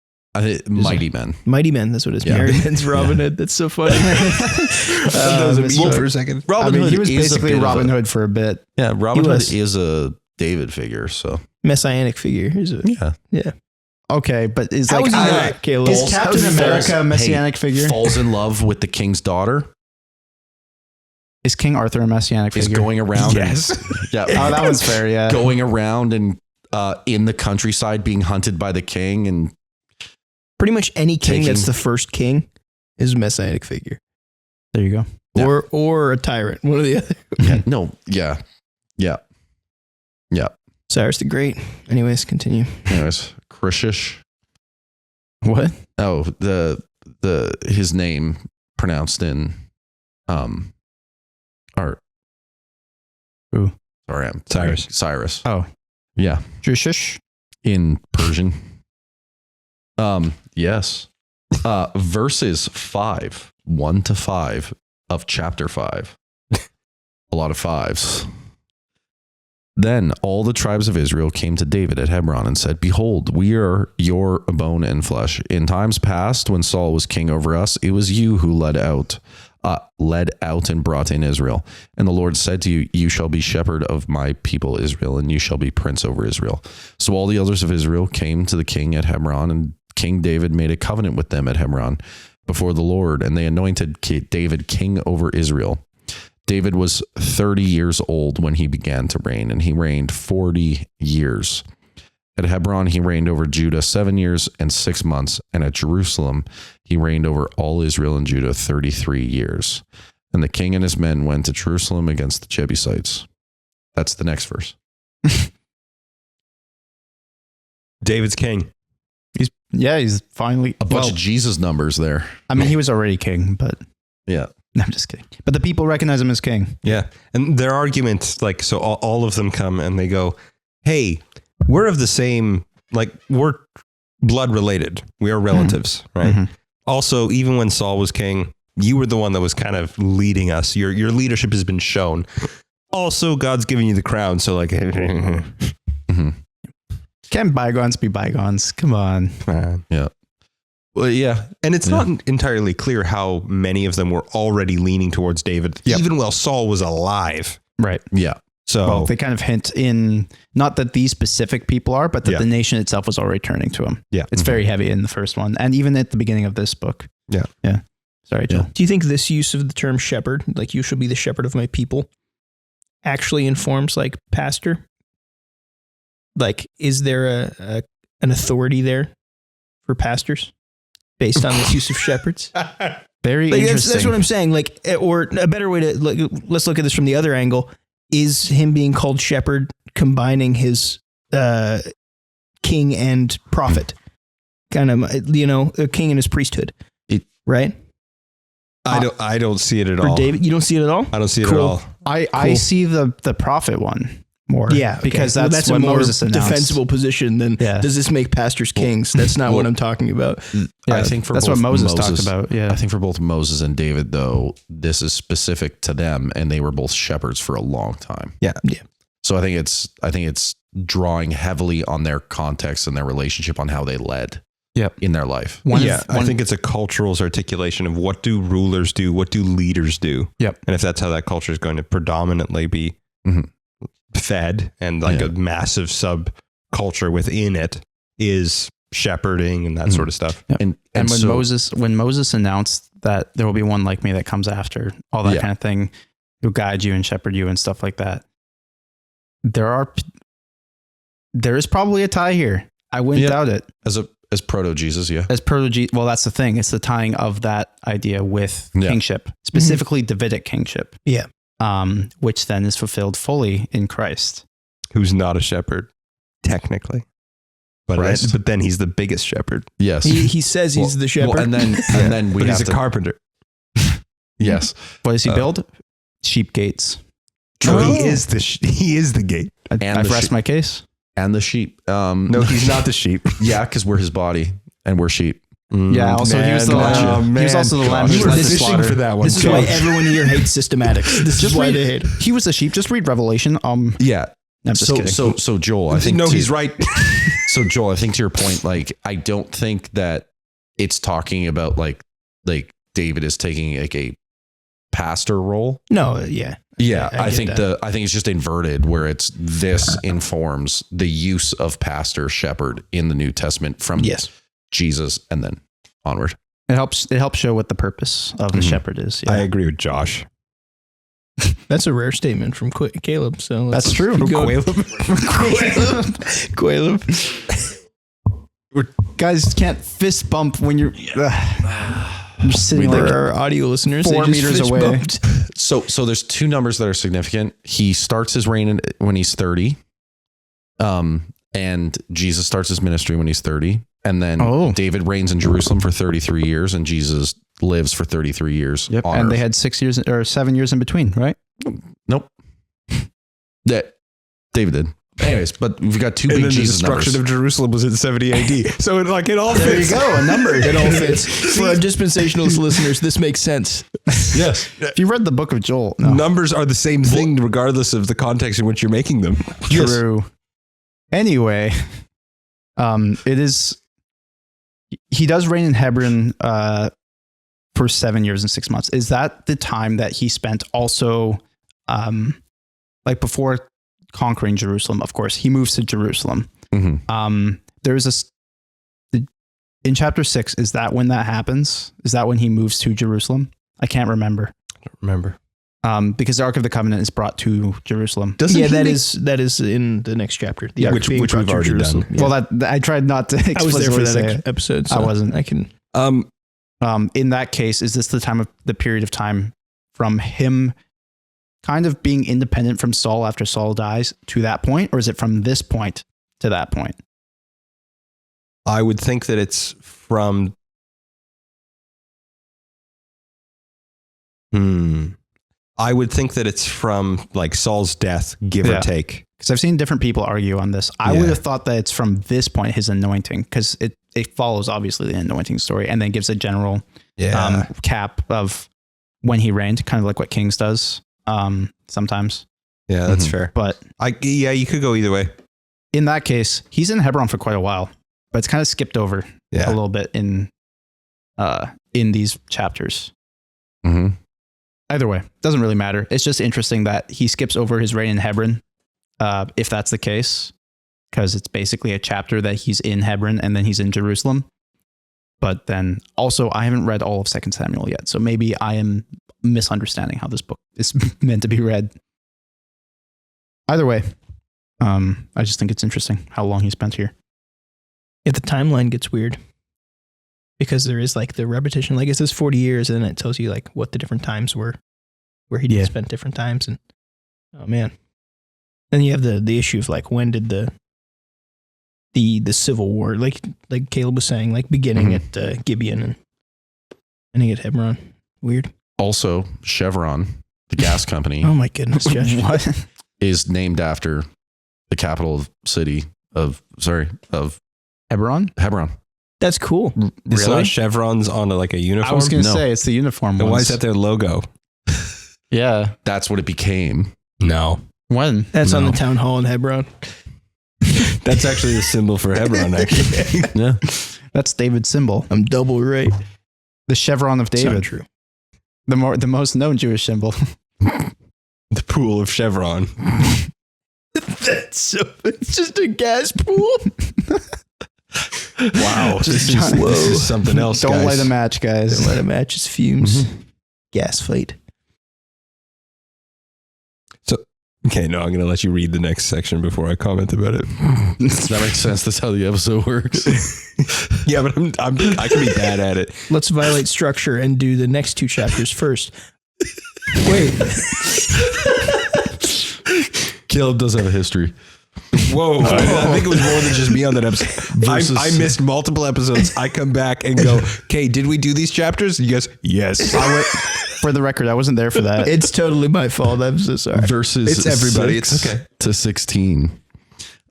Mighty Men. Mighty men. That's what it is. Yeah. Merry men's Robin Hood. That's so funny. For a second. Robin Hood he was is basically a bit Robin of a, Hood for a bit. Yeah, Robin He Hood was. is a David figure. So Messianic figure. Is it? yeah. Okay, but is How like was he not, Caleb? is False- Captain false- America a messianic hey, figure? falls in love with the king's daughter. Is King Arthur a messianic Is figure? going around. Yes. Yeah. Oh, that one's fair. Yeah. Going around and in the countryside being hunted by the king, and Pretty much any king Taking- that's the first king is a messianic figure. There you go. Yeah. Or a tyrant. One or the other. yeah. Cyrus the Great. Anyways, continue. Anyways, Krishish. What? Oh, his name pronounced in art. Who? Sorry, I'm Cyrus. Cyrus. Oh, Yeah, Jushish. in Persian. Yes. Verses 5, 1 to 5 of chapter 5. A lot of fives. Then all the tribes of Israel came to David at Hebron and said, "Behold, we are your bone and flesh. In times past, when Saul was king over us, it was you who led out and brought in Israel. And the Lord said to you, you shall be shepherd of my people Israel, and you shall be prince over Israel." So all the elders of Israel came to the king at Hebron, and King David made a covenant with them at Hebron before the Lord, and they anointed David king over Israel. David was 30 years old when he began to reign, and he reigned 40 years. At Hebron, he reigned over Judah 7 years and 6 months, and at Jerusalem, he reigned over all Israel and Judah 33 years. And the king and his men went to Jerusalem against the Jebusites. That's the next verse. David's king. He's finally A bunch of Jesus numbers there. I mean, he was already king, but Yeah. no, I'm just kidding. But the people recognize him as king. Yeah. And their arguments, like, so all of them come and they go, hey, we're of the same, like, we're blood related. We are relatives, right? Mhm. Also, even when Saul was king, you were the one that was kind of leading us. Your leadership has been shown. Also, God's giving you the crown. So, like, Mhm. Can bygones be bygones? Come on. Well, yeah. and it's not entirely clear how many of them were already leaning towards David, even while Saul was alive. Right. Yeah. So, Well, they kind of hint in not that these specific people are, but that Yeah. the nation itself was already turning to him. yeah. It's very heavy in the first one, and even at the beginning of this book. Yeah. Yeah. Sorry, Joel. Do you think this use of the term shepherd, like you shall be the shepherd of my people, actually informs like pastor? Like, is there an authority there for pastors based on this use of shepherds? Very Like, interesting. that's what I'm saying. Like, or a better way to let's look at this from the other angle. Is him being called shepherd combining his king and prophet, kind of, a king and his priesthood, right? I don't see it at For all. David, you don't see it at all. I don't see it Cool. at all. I Cool. see the prophet one more. Yeah, okay. because Well, that's a what more Moses announced. defensible position than Yeah. does this make pastors kings? That's not what I'm talking about. Yeah, I think for that's both what Moses talked about. I Yeah. think for both Moses and David, though, this is specific to them, and they were both shepherds for a long time. Yeah. Yeah. So I think it's drawing heavily on their context and their relationship on how they led. Yep. In their life. I think it's a cultural articulation of what do rulers do? What do leaders do? Yep. And if that's how that culture is going to predominantly be fed, and like a massive subculture within it is shepherding and that sort of stuff. Yep. And when Moses announced that there will be one like me that comes after, all that kind of thing, who guide you and shepherd you and stuff like that, there is probably a tie here. I wouldn't doubt it. As proto Jesus, well, that's the thing. It's the tying of that idea with kingship, specifically Davidic kingship. Yeah. Which then is fulfilled fully in Christ, who's not a shepherd technically, but then he's the biggest shepherd. Yes, he says he's the shepherd, and then we but have he's a carpenter. Yes. What does he build? Sheep gates. True. He is the gate. I've rest my case. And the sheep. No, he's not the sheep. Yeah, because we're his body and we're sheep. Yeah, also he was the lamb. He was also the lamb. You were fishing for that one. This is why everyone here hates systematics. This is why they hate it. He was the sheep. Just read Revelation. Yeah. I'm just kidding. So Joel, I think he's right. So Joel, I think to your point, like I don't think that it's talking about like David is taking like a pastor role. No, yeah. Yeah, I think it's just inverted where it's this informs the use of pastor shepherd in the New Testament from Jesus and then onward. It helps show what the purpose of the shepherd is. Yeah. I agree with Josh. That's a rare statement from Caleb. So that's true. From Caleb. Guys can't fist bump when you're sitting for our audio listeners 4 meters away. So there's two numbers that are significant. He starts his reign when he's 30. And Jesus starts his ministry when he's 30. And then David reigns in Jerusalem for 33 years and Jesus lives for 33 years. Yep. And they had 6 years or 7 years in between, right? Nope. That David did. Anyways, but we've got two big Jesus numbers. The destruction of Jerusalem was in 70 AD. So it all fits. There you go, a number. It all fits. For our dispensationalist listeners, this makes sense. Yes. If you read the book of Joel, numbers are the same thing regardless of the context in which you're making them. True. Yes. Anyway, it is. He does reign in Hebron for 7 years and 6 months. Is that the time that he spent also, like before conquering Jerusalem? Of course, he moves to Jerusalem. Mm-hmm. There's in chapter 6. Is that when that happens? Is that when he moves to Jerusalem? I can't remember. I don't remember. Because the Ark of the Covenant is brought to Jerusalem. That is in the next chapter. The Ark which we've already done. Yeah. Well, I tried not to. I was there for that episode. So I wasn't. I can. In that case, is this the period of time from him kind of being independent from Saul after Saul dies to that point, or is it from this point to that point? I would think that it's from. I would think that it's from like Saul's death, give or take. Because I've seen different people argue on this. I would have thought that it's from this point, his anointing, because it follows obviously the anointing story and then gives a general cap of when he reigned, kind of like what Kings does sometimes. Yeah, that's fair. But you could go either way. In that case, he's in Hebron for quite a while, but it's kind of skipped over a little bit in these chapters. Mm-hmm. Either way, doesn't really matter. It's just interesting that he skips over his reign in Hebron, if that's the case, because it's basically a chapter that he's in Hebron and then he's in Jerusalem. But then also, I haven't read all of 2 Samuel yet, so maybe I am misunderstanding how this book is meant to be read. Either way, I just think it's interesting how long he spent here. If the timeline gets weird, because there is like the repetition, like it says 40 years and then it tells you like what the different times were, where he did spend different times. And oh man. Then you have the issue of like, when did the Civil War, like Caleb was saying, like beginning at Gibeon and ending at Hebron. Weird. Also, Chevron, the gas company. Oh my goodness, Josh. What? Is named after the capital city of Hebron? Hebron. That's cool. It's not chevrons on a uniform? I was going to say, it's the uniform then ones. why is that their logo? Yeah. That's what it became. No. When? That's on the town hall in Hebron. That's actually the symbol for Hebron, actually. Yeah. That's David's symbol. I'm double right. The chevron of David. Not true. The most known Jewish symbol. The pool of Chevron. That's so. It's just a gas pool. Wow. This is something else, Don't guys. light a match, guys. Don't let it match his fumes. Gas fight. Okay, no, I'm going to let you read the next section before I comment about it. That makes sense. That's how the episode works. Yeah, but I can be bad at it. Let's violate structure and do the next 2 chapters first. Wait. Caleb does have a history. Whoa. I think it was more than just me on that episode. I missed multiple episodes. I come back and go, okay, did we do these chapters? You guys, yes. For the record, I wasn't there for that. It's totally my fault. I'm so sorry. Verses It's everybody. 6 It's okay. to 16.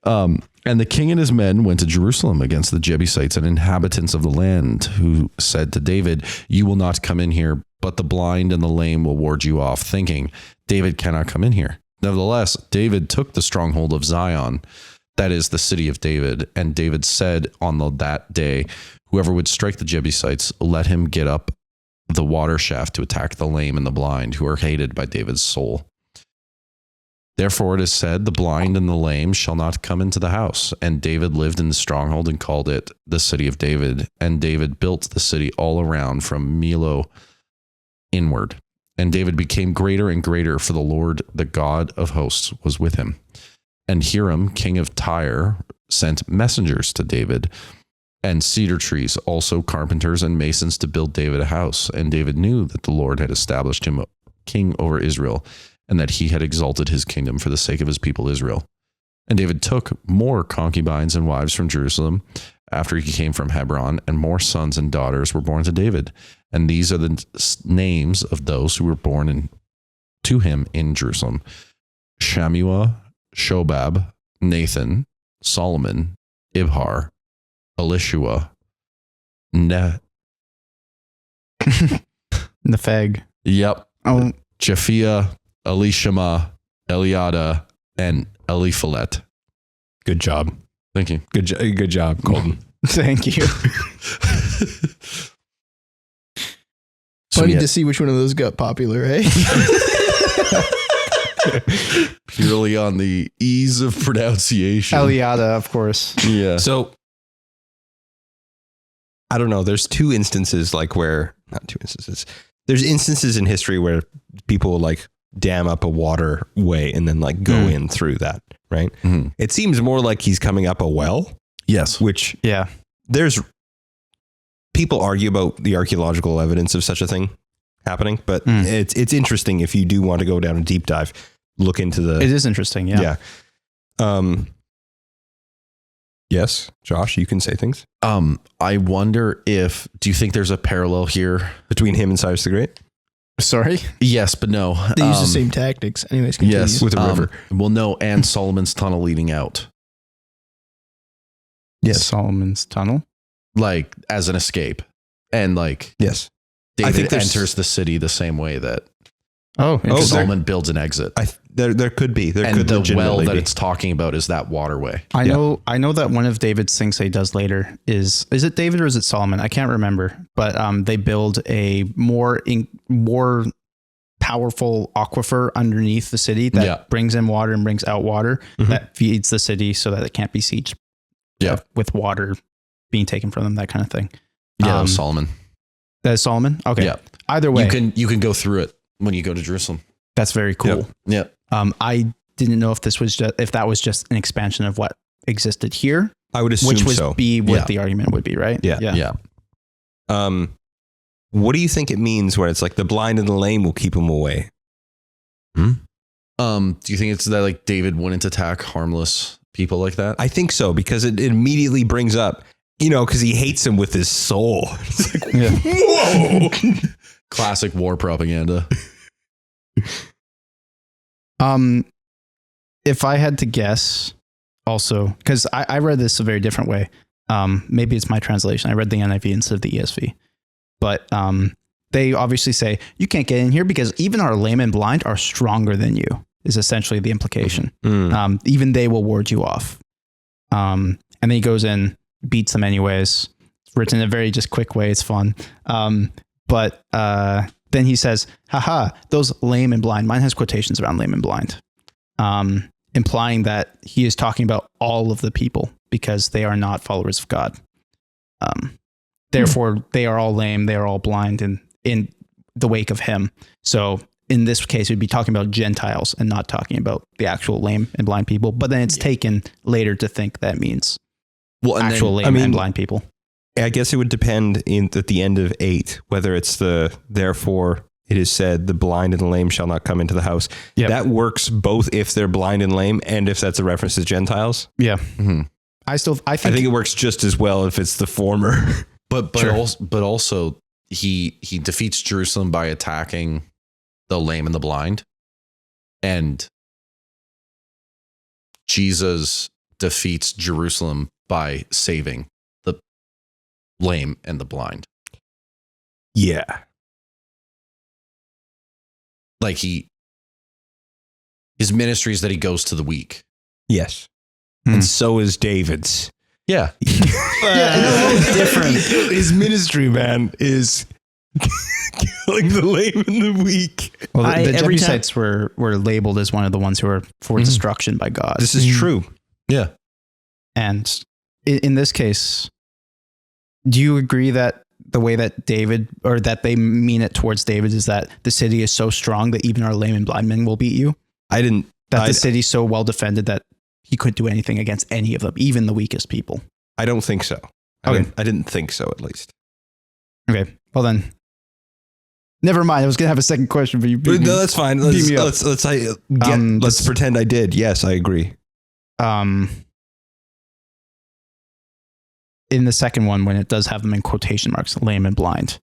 And the king and his men went to Jerusalem against the Jebusites and inhabitants of the land, who said to David, "You will not come in here, but the blind and the lame will ward you off," thinking, "David cannot come in here." Nevertheless, David took the stronghold of Zion, that is the city of David. And David said on that day, "Whoever would strike the Jebusites, let him get up the water shaft to attack the lame and the blind, who are hated by David's soul." Therefore it is said, "The blind and the lame shall not come into the house." And David lived in the stronghold and called it the city of David. And David built the city all around from Millo inward. And David became greater and greater, for the Lord, the God of hosts, was with him. And Hiram, king of Tyre, sent messengers to David, and cedar trees, also carpenters and masons, to build David a house. And David knew that the Lord had established him king over Israel, and that he had exalted his kingdom for the sake of his people Israel. And David took more concubines and wives from Jerusalem after he came from Hebron, and more sons and daughters were born to David. And these are the names of those who were born to him in Jerusalem: Shammua, Shobab, Nathan, Solomon, Ibhar, Elishua, Nepheg. Yep. Oh, Japhia, Elishama, Eliada, and Eliphalet. Good job. Thank you. Good job, Colton. thank you. Funny to see which one of those got popular, eh? Purely on the ease of pronunciation. Eliada, of course. Yeah. So, I don't know. There's not two instances. There's instances in history where people will like dam up a waterway and then like go in through that, right? Mm-hmm. It seems more like he's coming up a well, Yes. which Yeah. there's people argue about the archaeological evidence of such a thing happening, but it's interesting if you do want to go down a deep dive, look into the. It is interesting. Yeah. Yes, Josh, you can say things I wonder do you think there's a parallel here? between him and Cyrus the Great Sorry. Yes, but no. They use the same tactics. Anyways, continue. Yes. with a river. Well, no, and Solomon's tunnel leading out, Yes. Solomon's Tunnel. like as an escape. And like Yes. I David think there's- enters the city the same way that Oh, interesting. Solomon builds an exit. There could be. There And could the well legitimately that be. it's talking about is that waterway. I know that one of David's things that he does later is it David or is it Solomon? I can't remember, but they build a more powerful aquifer underneath the city that brings in water and brings out water that feeds the city so that it can't be sieged. Yeah. With water being taken from them, that kind of thing. Yeah, that was Solomon. That is Solomon. Okay. Yeah. Either way, You can go through it when you go to Jerusalem. that's very cool. Yeah. I didn't know if that was just an expansion of what existed here, I would assume which would so. be what Yeah. the argument would be, right? Yeah. Yeah. What do you think it means when it's like the blind and the lame will keep him away? Do you think it's that like David wouldn't attack harmless people like that? I think so, because it immediately brings up, because he hates him with his soul. It's like, whoa. Classic war propaganda. If I had to guess, also, because I read this a very different way. Maybe it's my translation. I read the NIV instead of the ESV. But they obviously say, you can't get in here because even our lame and blind are stronger than you, is essentially the implication. Even they will ward you off. And then he goes in, beats them anyways. It's written in a very just quick way. It's fun. But then he says, haha, those lame and blind. Mine has quotations around lame and blind. implying that he is talking about all of the people because they are not followers of God. Therefore, they are all lame. They are all blind in the wake of him. So in this case, we'd be talking about Gentiles and not talking about the actual lame and blind people. But then it's taken later to think that means actual lame and blind people. I guess it would depend at the end of 8, whether it's therefore it is said the blind and the lame shall not come into the house. Yep. That works both if they're blind and lame and if that's a reference to Gentiles. Yeah. Mm-hmm. I think it works just as well if it's the former. But Sure. also he defeats Jerusalem by attacking the lame and the blind, and Jesus defeats Jerusalem by saving the lame and the blind. Yeah. Like his ministry is that he goes to the weak. Yes. Hmm. And so is David's. Yeah. Different. His ministry, man, is killing the lame and the weak. well, the every Jebusites were labeled as one of the ones who were for destruction by God. This is true. Yeah. And in this case, do you agree that the way that David, or that they mean it towards David, is that the city is so strong that even our lame and blind men will beat you? The city's so well defended that he couldn't do anything against any of them, even the weakest people. I don't think so. Okay. I didn't think so, at least. Okay. Well then, never mind. I was gonna have a second question for you. No, that's fine. Let's pretend I did. Yes, I agree. In the second one, when it does have them in quotation marks, lame and blind,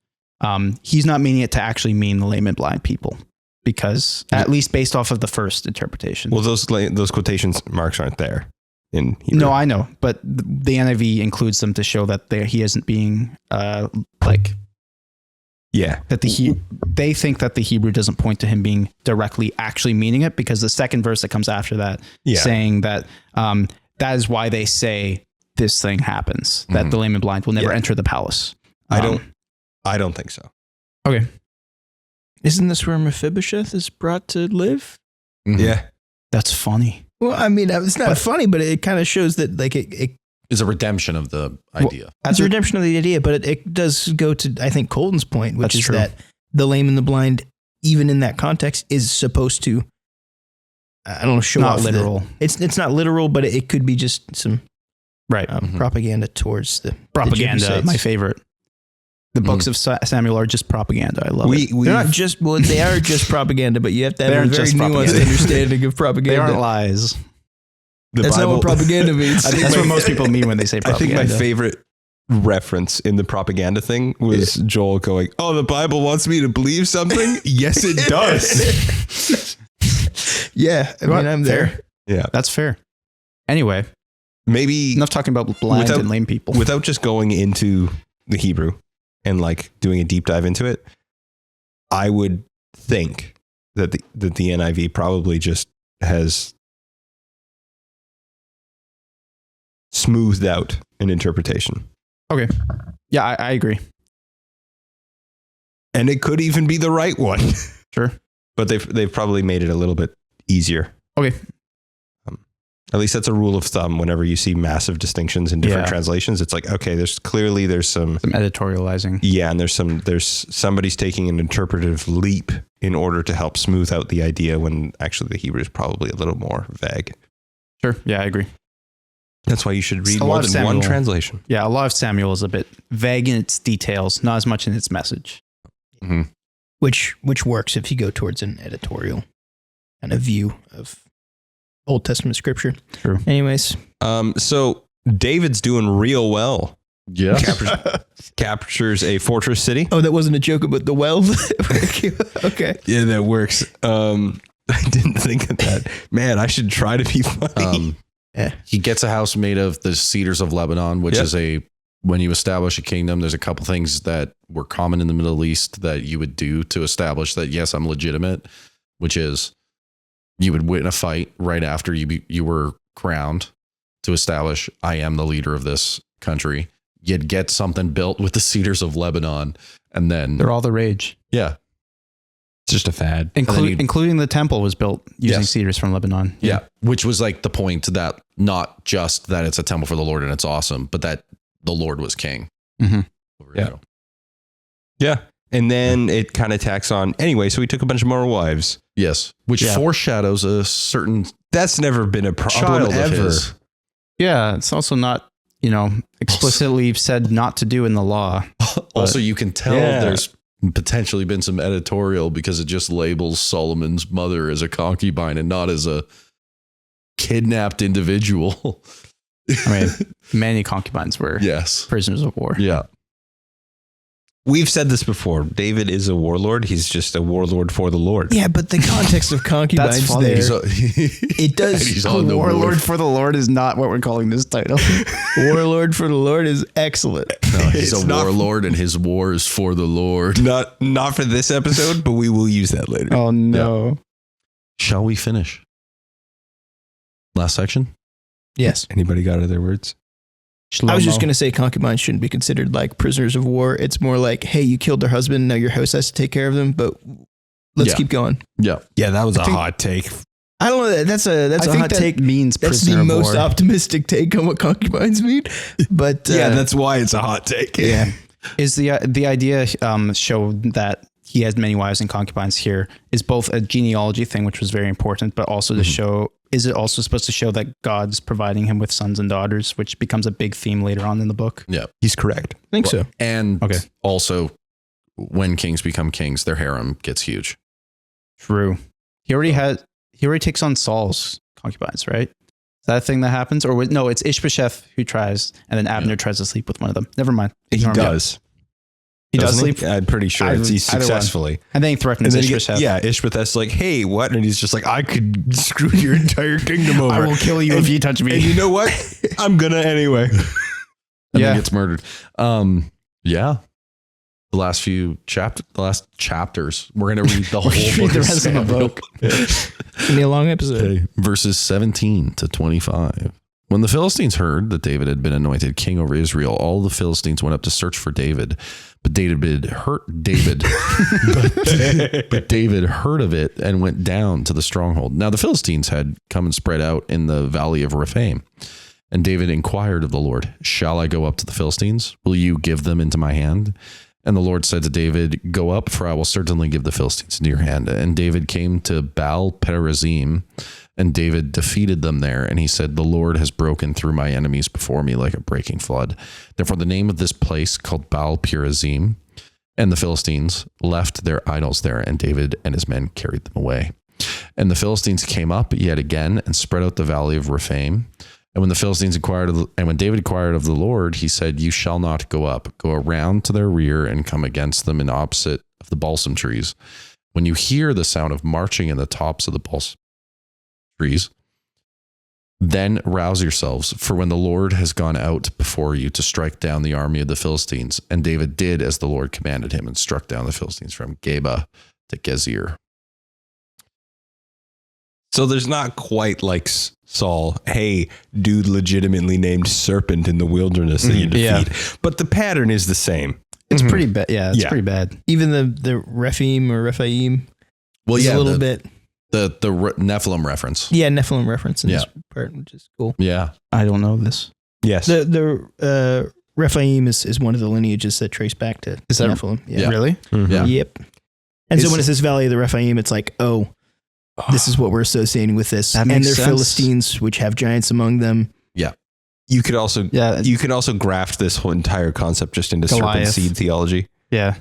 he's not meaning it to actually mean the lame and blind people, because at least based off of the first interpretation. Well, those quotation marks aren't there in Hebrew. No, I know, but the NIV includes them to show that he isn't being Yeah. that they think that the Hebrew doesn't point to him being directly actually meaning it, because the second verse that comes after that saying that that is why they say this thing happens, that the lame and blind will never enter the palace. I don't think so. Okay. Isn't this where Mephibosheth is brought to live? Mm-hmm. Yeah. That's funny. Well, I mean, it's not funny, but it kind of shows that like it Is a redemption of the idea. it's a redemption of the idea, but it does go to, I think, Colton's point, which That's is true. that the lame and the blind, even in that context, is supposed to, I don't know, show Not off literal. It's not literal, but it could be just some Right. propaganda towards the Propaganda, Jebusites. my favorite. The books of Samuel are just propaganda. I love it. They're not just, well, they are just propaganda, but you have to They have a aren't very just nuanced propaganda. understanding of They propaganda. aren't lies. That's not what propaganda means. I think That's my- what most people mean when they say I think propaganda. my favorite reference in the propaganda thing was Joel going, "Oh, the Bible wants me to believe something." Yes, it does. Yeah, I mean, I'm there. Yeah. That's fair. Anyway, Maybe enough talking about blind and lame people. without just going into the Hebrew and like doing a deep dive into it, I would think that the NIV probably just has smoothed out an interpretation. Okay. Yeah, I agree. And it could even be the right one. Sure. But they've probably made it a little bit easier. Okay. At least that's a rule of thumb. Whenever you see massive distinctions in different Yeah. translations, it's like, okay, there's some Some editorializing. yeah, and there's somebody's taking an interpretive leap in order to help smooth out the idea when actually the Hebrew is probably a little more vague. Sure. Yeah, I agree. That's why you should read A lot more of than Samuel. one translation. Yeah, a lot of Samuel is a bit vague in its details, not as much in its message. Mm-hmm. Which works if you go towards an editorial and a view of Old Testament scripture. True. Anyways, So David's doing real well. Yeah. Captures a fortress city. oh, that wasn't a joke about the well. Okay. Yeah, that works. I didn't think of that. Man, I should try to be funny. He gets a house made of the cedars of Lebanon, which Yep. is when you establish a kingdom, there's a couple things that were common in the Middle East that you would do to establish that, yes, I'm legitimate, which is you would win a fight right after you were crowned to establish I am the leader of this country. You'd get something built with the cedars of Lebanon, and then They're all the rage. yeah. It's just a fad. Including the temple was built using Yes. cedars from Lebanon. Yeah. Which was like the point that not just that it's a temple for the Lord and it's awesome, but that the Lord was king. Mm-hmm. over Yeah. Israel. Yeah. And then it kind of tacks on. Anyway, so he took a bunch more wives. Yes. Which foreshadows a certain That's never been a problem child of ever. his. Yeah, it's also not, explicitly said not to do in the law. Also, you can tell Yeah. there's potentially been some editorial because it just labels Solomon's mother as a concubine and not as a kidnapped individual. I mean, many concubines were Yes. prisoners of war. Yeah. We've said this before. David is a warlord. He's just a warlord for the Lord. Yeah, but the context of concubines funny. there, It does- He's on the Warlord warlord. for the Lord is not what we're calling this title. warlord for the Lord is excellent. No, he's It's a not- warlord and his war is for the Lord. Not for this episode, but we will use that later. Oh, no. Shall we finish? Last section? Yes. Anybody got other words? I was just going to say concubines shouldn't be considered like prisoners of war. It's more like, hey, you killed their husband. Now your house has to take care of them, but let's Yeah. keep going. Yeah. Yeah, that was I think- hot take. I don't know. That's a hot take. means That's prisoner the of most war. optimistic take on what concubines mean. But That's why it's a hot take. Yeah. Is the idea show that he has many wives and concubines here is both a genealogy thing, which was very important, but also to show, is it also supposed to show that God's providing him with sons and daughters, which becomes a big theme later on in the book? Yeah. He's correct. I think so. And Okay. also, when kings become kings, their harem gets huge. True. He already takes on Saul's concubines, right? Is that a thing that happens? Or no, it's Ish-bosheth who tries, and then Abner tries to sleep with one of them. Never mind. He Ignore me. does. He does Doesn't sleep. I'm pretty sure Either- he's either one. successfully. And then he threatens And then Ish-bosheth. Ishbosheth's like, hey, what? And he's just like, I could screw your entire kingdom over. I will kill you And- if you touch me. And you know what? I'm gonna anyway. And Yeah. then gets murdered. Yeah. The last chapters. We're going to read the whole Read book the of rest of the Samuel. book. It's going to be a long episode. Okay. Verses 17 to 25. When the Philistines heard that David had been anointed king over Israel, all the Philistines went up to search for David. But David heard of it and went down to the stronghold. Now the Philistines had come and spread out in the valley of Rephaim. And David inquired of the Lord, shall I go up to the Philistines? Will you give them into my hand? And the Lord said to David, go up, for I will certainly give the Philistines into your hand. And David came to Baal Perazim, and David defeated them there. And he said, the Lord has broken through my enemies before me like a breaking flood. Therefore, the name of this place called Baal Perazim, and the Philistines left their idols there, and David and his men carried them away. And the Philistines came up yet again and spread out the valley of Rephaim. And when the Philistines when David inquired of the Lord, he said, you shall not go up. Go around to their rear and come against them in opposite of the balsam trees. When you hear the sound of marching in the tops of the balsam trees, then rouse yourselves, for when the Lord has gone out before you to strike down the army of the Philistines. And David did as the Lord commanded him and struck down the Philistines from Geba to Gezir. So there's not quite like Saul, hey, dude legitimately named serpent in the wilderness that you defeat. Yeah. But the pattern is the same. It's pretty bad. Yeah, it's Yeah. pretty bad. Even the Rephaim or Rephaim Well, is yeah, a little bit. the Nephilim reference. Yeah, Nephilim reference in Yeah. this part, which is cool. Yeah. I don't know this. Yes. The Rephaim is one of the lineages that trace back to Is that- Nephilim. Yeah. Really? Mhm. Yeah. Yep. And so Is- when it says Valley of the Rephaim, it's like, oh, this is what we're associating with this. That And makes they're sense. Philistines, which have giants among them. You could also Yeah. you could also graft this whole entire concept just into serpent Goliath. seed theology. Yeah.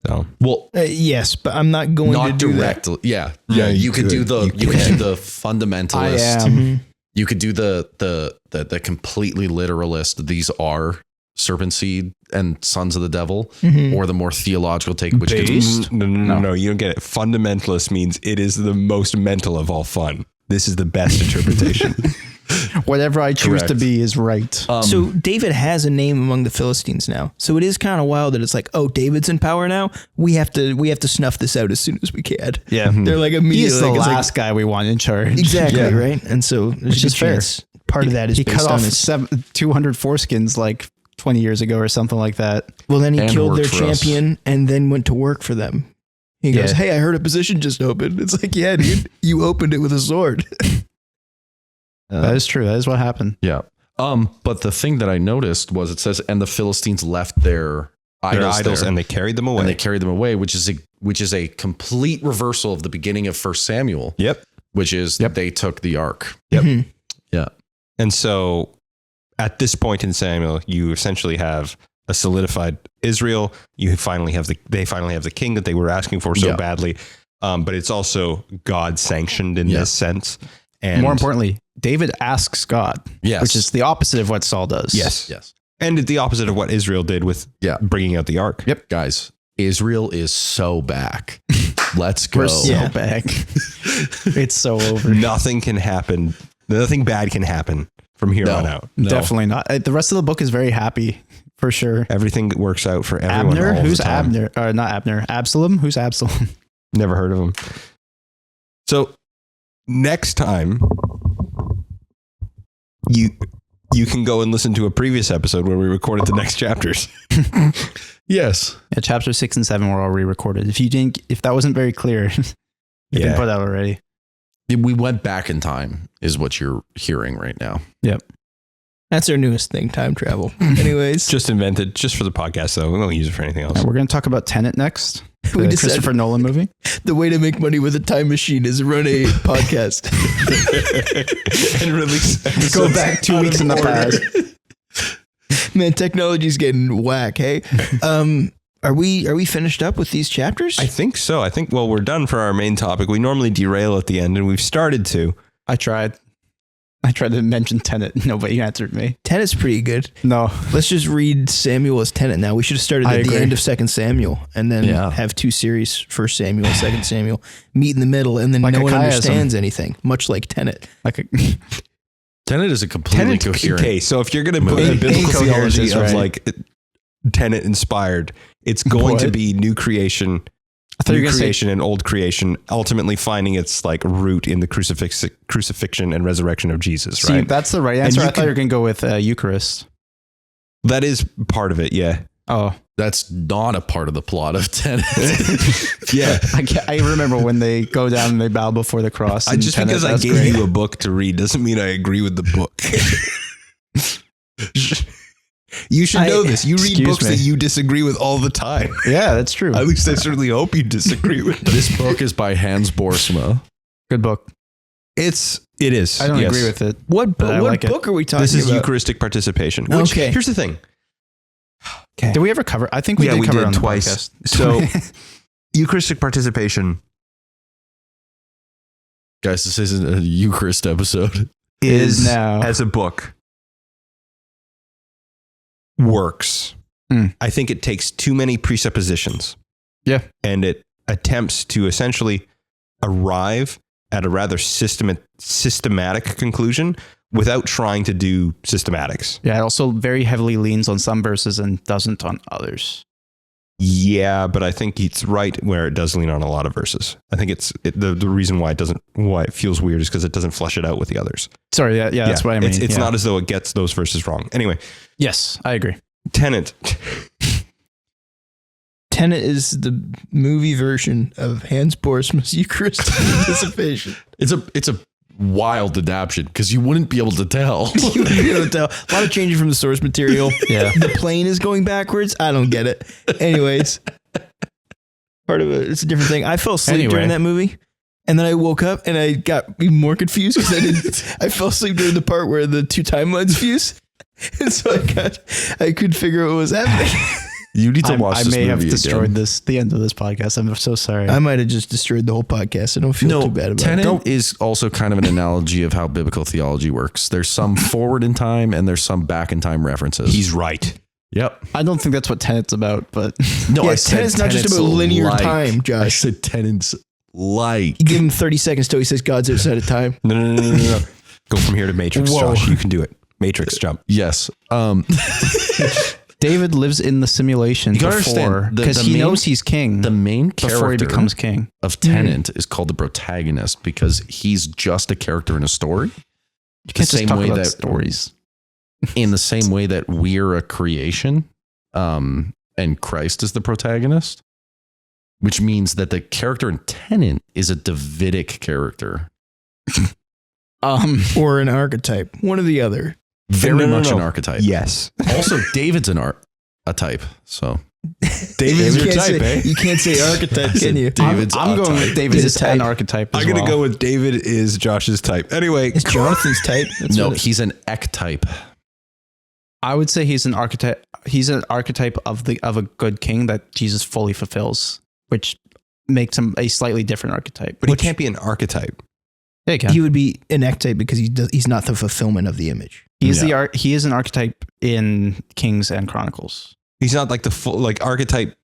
So Well, Yes, but I'm not going to not do directly. Yeah. Yeah, Yeah. you You could do could. the You you could do can. the fundamentalist. I that. Mhm. You could do the completely literalist. These are serpent seed and sons of the devil, Mhm. or the more theological take, which gets Based? No, you don't get it. Fundamentalist means it is the most mental of all fun. This is the best interpretation. Whatever I choose to Correct. be is right. So David has a name among the Philistines now. So it is kind of wild that it's like, oh, David's in power now. We have to snuff this out as soon as we can. Yeah. They're like He immediately. is the like, it's like- last guy we want in charge. exactly Yeah. right. And so there's Which a is good fair. chance part of that is He based cut on off his. 200 foreskins like 20 years ago or something like that. Well, then he and killed their worked for us. champion and then went to work for them. He goes, Yeah. "Hey, I heard a position just opened." It's like, yeah, dude, you opened it with a sword. That is true. That is what happened. Yeah. But the thing that I noticed was it says, and the Philistines left their idols there, and they carried them away. and they carried them away, which is a complete reversal of the beginning of 1 Samuel. Yep. Which is they took the ark. Yep. Mhm. Yeah. And so at this point in Samuel, you essentially have a solidified Israel. They finally have the king that they were asking for so badly. But it's also God sanctioned in this sense. And more importantly, David asks God, Yes. which is the opposite of what Saul does. yes. Yes. And the opposite of what Israel did with bringing out the ark. Yep. Guys, Israel is so back. Let's go. We're so back. It's so over. Nothing can happen. Nothing bad can happen from here on out. No. Definitely not. The rest of the book is very happy, for sure. Everything works out for everyone. Abner? all Who's the time. Abner? Or not Abner. Absalom? Who's Absalom? Never heard of him. So next time you can go and listen to a previous episode where we recorded the next chapters. Yes. Yeah, chapter 6 and 7 were all re-recorded. If that wasn't very clear, it's been put out already. We went back in time is what you're hearing right now. Yep. That's our newest thing, time travel. Anyways, Just invented just for the podcast, though. We won't use it for anything else. We're going to talk about Tenet next. We The decided- Christopher Nolan movie. the way to make money with a time machine is run a podcast. And release Go back 2 weeks in the past. Man, technology's getting whack. Hey, are we finished up with these chapters? I think so. Well, we're done for our main topic. We normally derail at the end, and we've started to. I tried to mention Tenet. Nobody answered me. Tenet's pretty good. No. Let's just read Samuel as Tenet now. We should have started I at the agree. end of 2 Samuel and then have 2 series, 1 Samuel, 2 Samuel, meet in the middle, and then Like no a one chiasm. understands anything, much like Tenet. Like a, Tenet is a completely coherent. Okay, so if you're going to put a biblical Incoherence theology is of right. like Tenet inspired, it's going What? to be new creation, I thought you were new going to say creation and old creation, ultimately finding its like root in the crucifixion and resurrection of Jesus, See, right? that's the right answer. I thought you were going to go with Eucharist. That is part of it, yeah. Oh, That's not a part of the plot of Tenet. Yeah. I remember when they go down and they bow before the cross. in Just Tenet. because I That's gave great. you a book to read doesn't mean I agree with the book. You should know this. You read Excuse books me. that you disagree with all the time. Yeah, that's true. At least I certainly hope you disagree with them. This book is by Hans Boersma. Good book. It is. I don't yes. agree with it. What But I like it. book are we talking This is about? Eucharistic participation. Which, Okay. here's the thing. Did we ever cover? I think we did cover it on the twice. podcast. So, Eucharistic participation Guys, this isn't a Eucharist episode. is now. as a book works. I think it takes too many presuppositions. Yeah. And it attempts to essentially arrive at a rather systematic conclusion without trying to do systematics. Yeah, it also very heavily leans on some verses and doesn't on others. Yeah, but I think it's right where it does lean on a lot of verses. I think the reason why it feels weird is because it doesn't flesh it out with the others. Sorry, yeah, that's what I mean. It's yeah. not as though it gets those verses wrong. Anyway, Yes, I agree. Tenet. Tenet is the movie version of Hans Boersma's Eucharistic participation. It's a wild adaptation because you wouldn't be able to tell. You wouldn't be able to tell. A lot of changing from the source material. Yeah. The plane is going backwards. I don't get it. Anyways, part of it. It's a different thing. I fell asleep during that movie, and then I woke up and I got even more confused because I fell asleep during the part where the 2 timelines fuse, and so I couldn't figure out what was happening. You need to I watch this may have movie destroyed again. the end of this podcast. I'm so sorry. I might have just destroyed the whole podcast. I don't feel too bad about Tenet it. is also kind of an analogy of how biblical theology works. There's some forward in time and there's some back in time references. He's right. Yep. I don't think that's what Tenet's about, but No, Yeah, I said Tenet's not just Tenet's about linear like. time, I Josh. said Tenet's like. You give him 30 seconds till he says God's outside of time. No. Go from here to Matrix, Whoa. Josh. You can do it. Matrix jump. Yes. David lives in the simulation You gotta before understand, because the he main- knows he's king The main before he character becomes king. of Tenet is called the protagonist because he's just a character in a story. You can't just talk about stories. In the same way that we're a creation, and Christ is the protagonist. which means that the character in Tenet is a Davidic character. Or an archetype. One or the other. Very No. much an archetype. Yes. Also, David's a type. So David's You your can't type, say- eh? You can't say archetype, can you? David's I'm a going type. with David is Type. an archetype as I'm going to well. go with David is Josh's type. Anyway, It's Jonathan's type. That's No, what it- he's an ectype. I would say he's an archetype. He's an archetype of a good king that Jesus fully fulfills, which makes him a slightly different archetype. but he can't be an archetype. Yeah, he can. he would be an archetype because he's not the fulfillment of the image. He is an archetype in Kings and Chronicles. He's not like the full like archetype.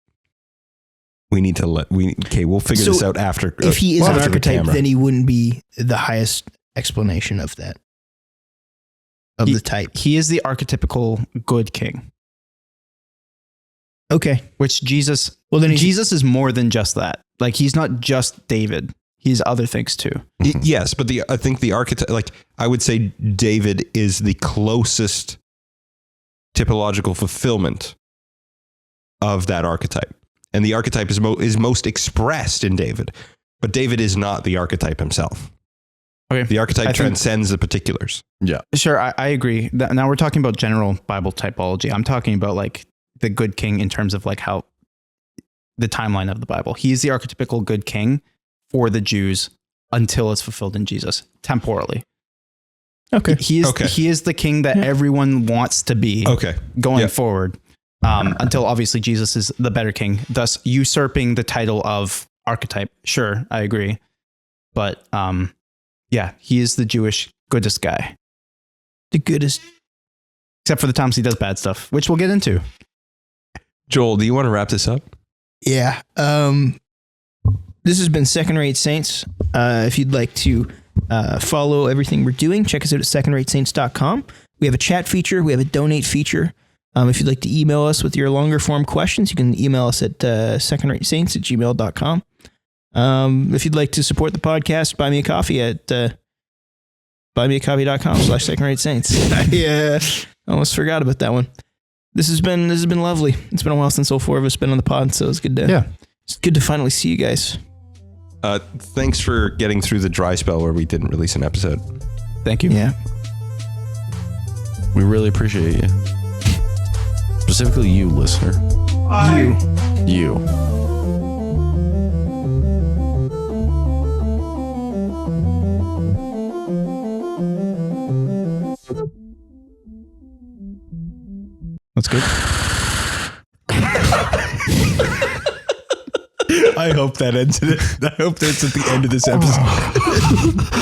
We'll figure this So, out after. If he is after an the archetype, camera. then he wouldn't be the highest explanation of that. Of the type. He is the archetypical good king, Okay. which Jesus. Well, then Jesus is more than just that. Like he's not just David. He's other things too. Yes, but I think the archetype, like I would say, David is the closest typological fulfillment of that archetype, and the archetype is most expressed in David. But David is not the archetype himself. Okay. The archetype I think- transcends the particulars. Yeah. Sure, I agree. Now we're talking about general Bible typology. I'm talking about like the good king in terms of like how the timeline of the Bible. He is the archetypical good king for the Jews until it's fulfilled in Jesus temporally. Okay. He is the king that everyone wants to be Okay. going Yeah. forward until obviously Jesus is the better king, thus usurping the title of archetype. Sure, I agree. But yeah, he is the Jewish goodest guy. The goodest. Except for the times he does bad stuff, which we'll get into. Joel, do you want to wrap this up? Yeah. This has been Second Rate Saints. If you'd like to follow everything we're doing, check us out at secondratessaints.com. We have a chat feature. We have a donate feature. If you'd like to email us with your longer form questions, you can email us at secondratessaints@gmail.com. If you'd like to support the podcast, buy me a coffee at buymeacoffee.com/secondratessaints. Yeah, almost forgot about that one. This has been lovely. It's been a while since all four of us been on the pod, so it's good to it's good to finally see you guys. Thanks for getting through the dry spell where we didn't release an episode. Thank you. Yeah. We really appreciate you. Specifically you, listener. You. That's good. I hope that ends it. I hope that's at the end of this episode.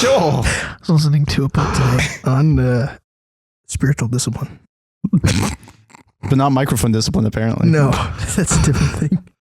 Joel. I was listening to a pod today on spiritual discipline. But not microphone discipline, apparently. No, that's a different thing.